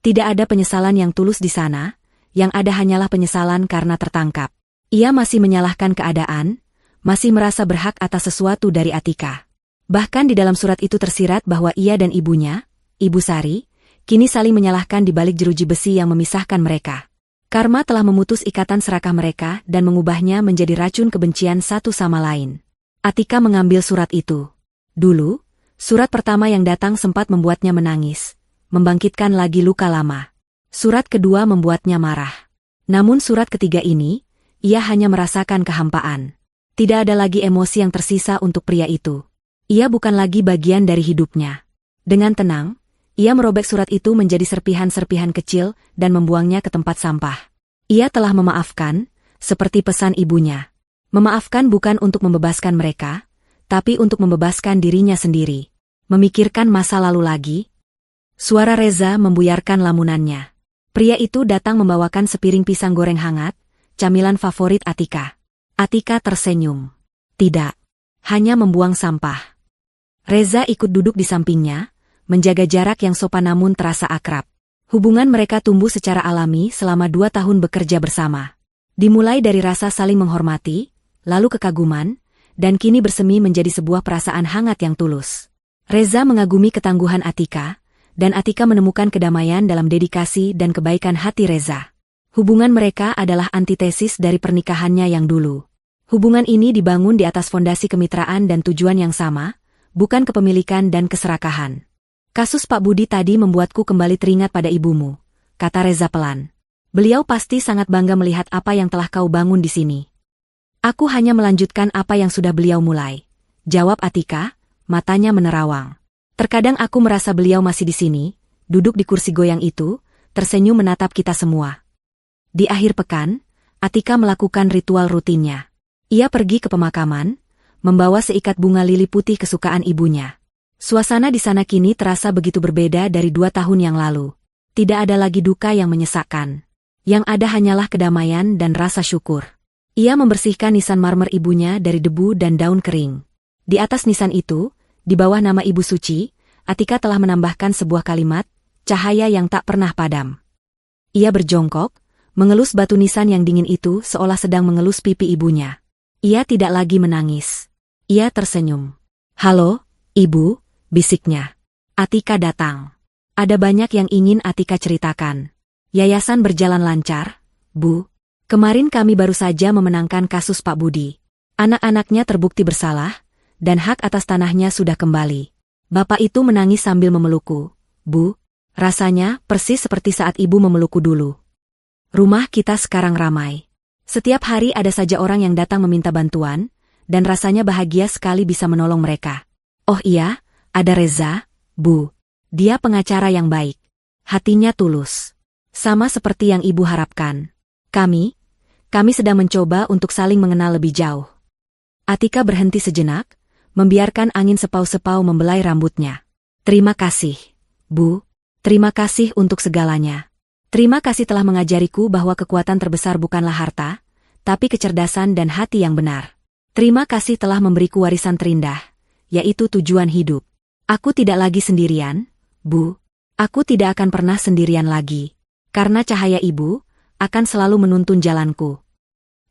Speaker 1: Tidak ada penyesalan yang tulus di sana, yang ada hanyalah penyesalan karena tertangkap. Ia masih menyalahkan keadaan, masih merasa berhak atas sesuatu dari Atika. Bahkan di dalam surat itu tersirat bahwa ia dan ibunya, Ibu Sari, kini saling menyalahkan di balik jeruji besi yang memisahkan mereka. Karma telah memutus ikatan serakah mereka dan mengubahnya menjadi racun kebencian satu sama lain. Atika mengambil surat itu. Dulu, surat pertama yang datang sempat membuatnya menangis, membangkitkan lagi luka lama. Surat kedua membuatnya marah. Namun surat ketiga ini, ia hanya merasakan kehampaan. Tidak ada lagi emosi yang tersisa untuk pria itu. Ia bukan lagi bagian dari hidupnya. Dengan tenang, ia merobek surat itu menjadi serpihan-serpihan kecil dan membuangnya ke tempat sampah. Ia telah memaafkan, seperti pesan ibunya. Memaafkan bukan untuk membebaskan mereka, tapi untuk membebaskan dirinya sendiri. Memikirkan masa lalu lagi. Suara Reza membuyarkan lamunannya. Pria itu datang membawakan sepiring pisang goreng hangat, camilan favorit Atika. Atika tersenyum. Tidak. Hanya membuang sampah. Reza ikut duduk di sampingnya, menjaga jarak yang sopan namun terasa akrab. Hubungan mereka tumbuh secara alami selama 2 tahun bekerja bersama. Dimulai dari rasa saling menghormati, lalu kekaguman, dan kini bersemi menjadi sebuah perasaan hangat yang tulus. Reza mengagumi ketangguhan Atika, dan Atika menemukan kedamaian dalam dedikasi dan kebaikan hati Reza. Hubungan mereka adalah antitesis dari pernikahannya yang dulu. Hubungan ini dibangun di atas fondasi kemitraan dan tujuan yang sama, bukan kepemilikan dan keserakahan. Kasus Pak Budi tadi membuatku kembali teringat pada ibumu, kata Reza pelan. Beliau pasti sangat bangga melihat apa yang telah kau bangun di sini. Aku hanya melanjutkan apa yang sudah beliau mulai, jawab Atika, matanya menerawang. Terkadang aku merasa beliau masih di sini, duduk di kursi goyang itu, tersenyum menatap kita semua. Di akhir pekan, Atika melakukan ritual rutinnya. Ia pergi ke pemakaman, membawa seikat bunga lili putih kesukaan ibunya. Suasana di sana kini terasa begitu berbeda dari 2 tahun yang lalu. Tidak ada lagi duka yang menyesakkan. Yang ada hanyalah kedamaian dan rasa syukur. Ia membersihkan nisan marmer ibunya dari debu dan daun kering. Di atas nisan itu, di bawah nama Ibu Suci, Atika telah menambahkan sebuah kalimat, cahaya yang tak pernah padam. Ia berjongkok, mengelus batu nisan yang dingin itu seolah sedang mengelus pipi ibunya. Ia tidak lagi menangis. Ia tersenyum. "Halo, Ibu," bisiknya. Atika datang. "Ada banyak yang ingin Atika ceritakan. Yayasan berjalan lancar, Bu. Kemarin kami baru saja memenangkan kasus Pak Budi. Anak-anaknya terbukti bersalah, dan hak atas tanahnya sudah kembali. Bapak itu menangis sambil memelukku. Bu, rasanya persis seperti saat Ibu memelukku dulu. Rumah kita sekarang ramai. Setiap hari ada saja orang yang datang meminta bantuan, dan rasanya bahagia sekali bisa menolong mereka. Oh iya, ada Reza, Bu. Dia pengacara yang baik. Hatinya tulus. Sama seperti yang Ibu harapkan. Kami sedang mencoba untuk saling mengenal lebih jauh." Atika berhenti sejenak, membiarkan angin sepau-sepau membelai rambutnya. "Terima kasih, Bu. Terima kasih untuk segalanya. Terima kasih telah mengajariku bahwa kekuatan terbesar bukanlah harta, tapi kecerdasan dan hati yang benar. Terima kasih telah memberiku warisan terindah, yaitu tujuan hidup. Aku tidak lagi sendirian, Bu. Aku tidak akan pernah sendirian lagi. Karena cahaya Ibu akan selalu menuntun jalanku."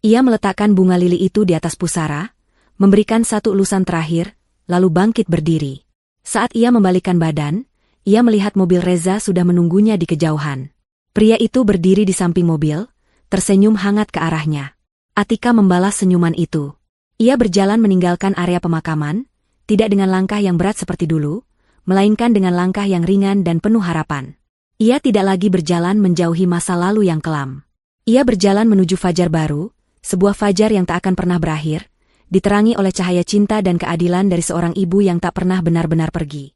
Speaker 1: Ia meletakkan bunga lili itu di atas pusara, memberikan satu ulusan terakhir, lalu bangkit berdiri. Saat ia membalikkan badan, ia melihat mobil Reza sudah menunggunya di kejauhan. Pria itu berdiri di samping mobil, tersenyum hangat ke arahnya. Atika membalas senyuman itu. Ia berjalan meninggalkan area pemakaman, tidak dengan langkah yang berat seperti dulu, melainkan dengan langkah yang ringan dan penuh harapan. Ia tidak lagi berjalan menjauhi masa lalu yang kelam. Ia berjalan menuju fajar baru, sebuah fajar yang tak akan pernah berakhir, diterangi oleh cahaya cinta dan keadilan dari seorang ibu yang tak pernah benar-benar pergi.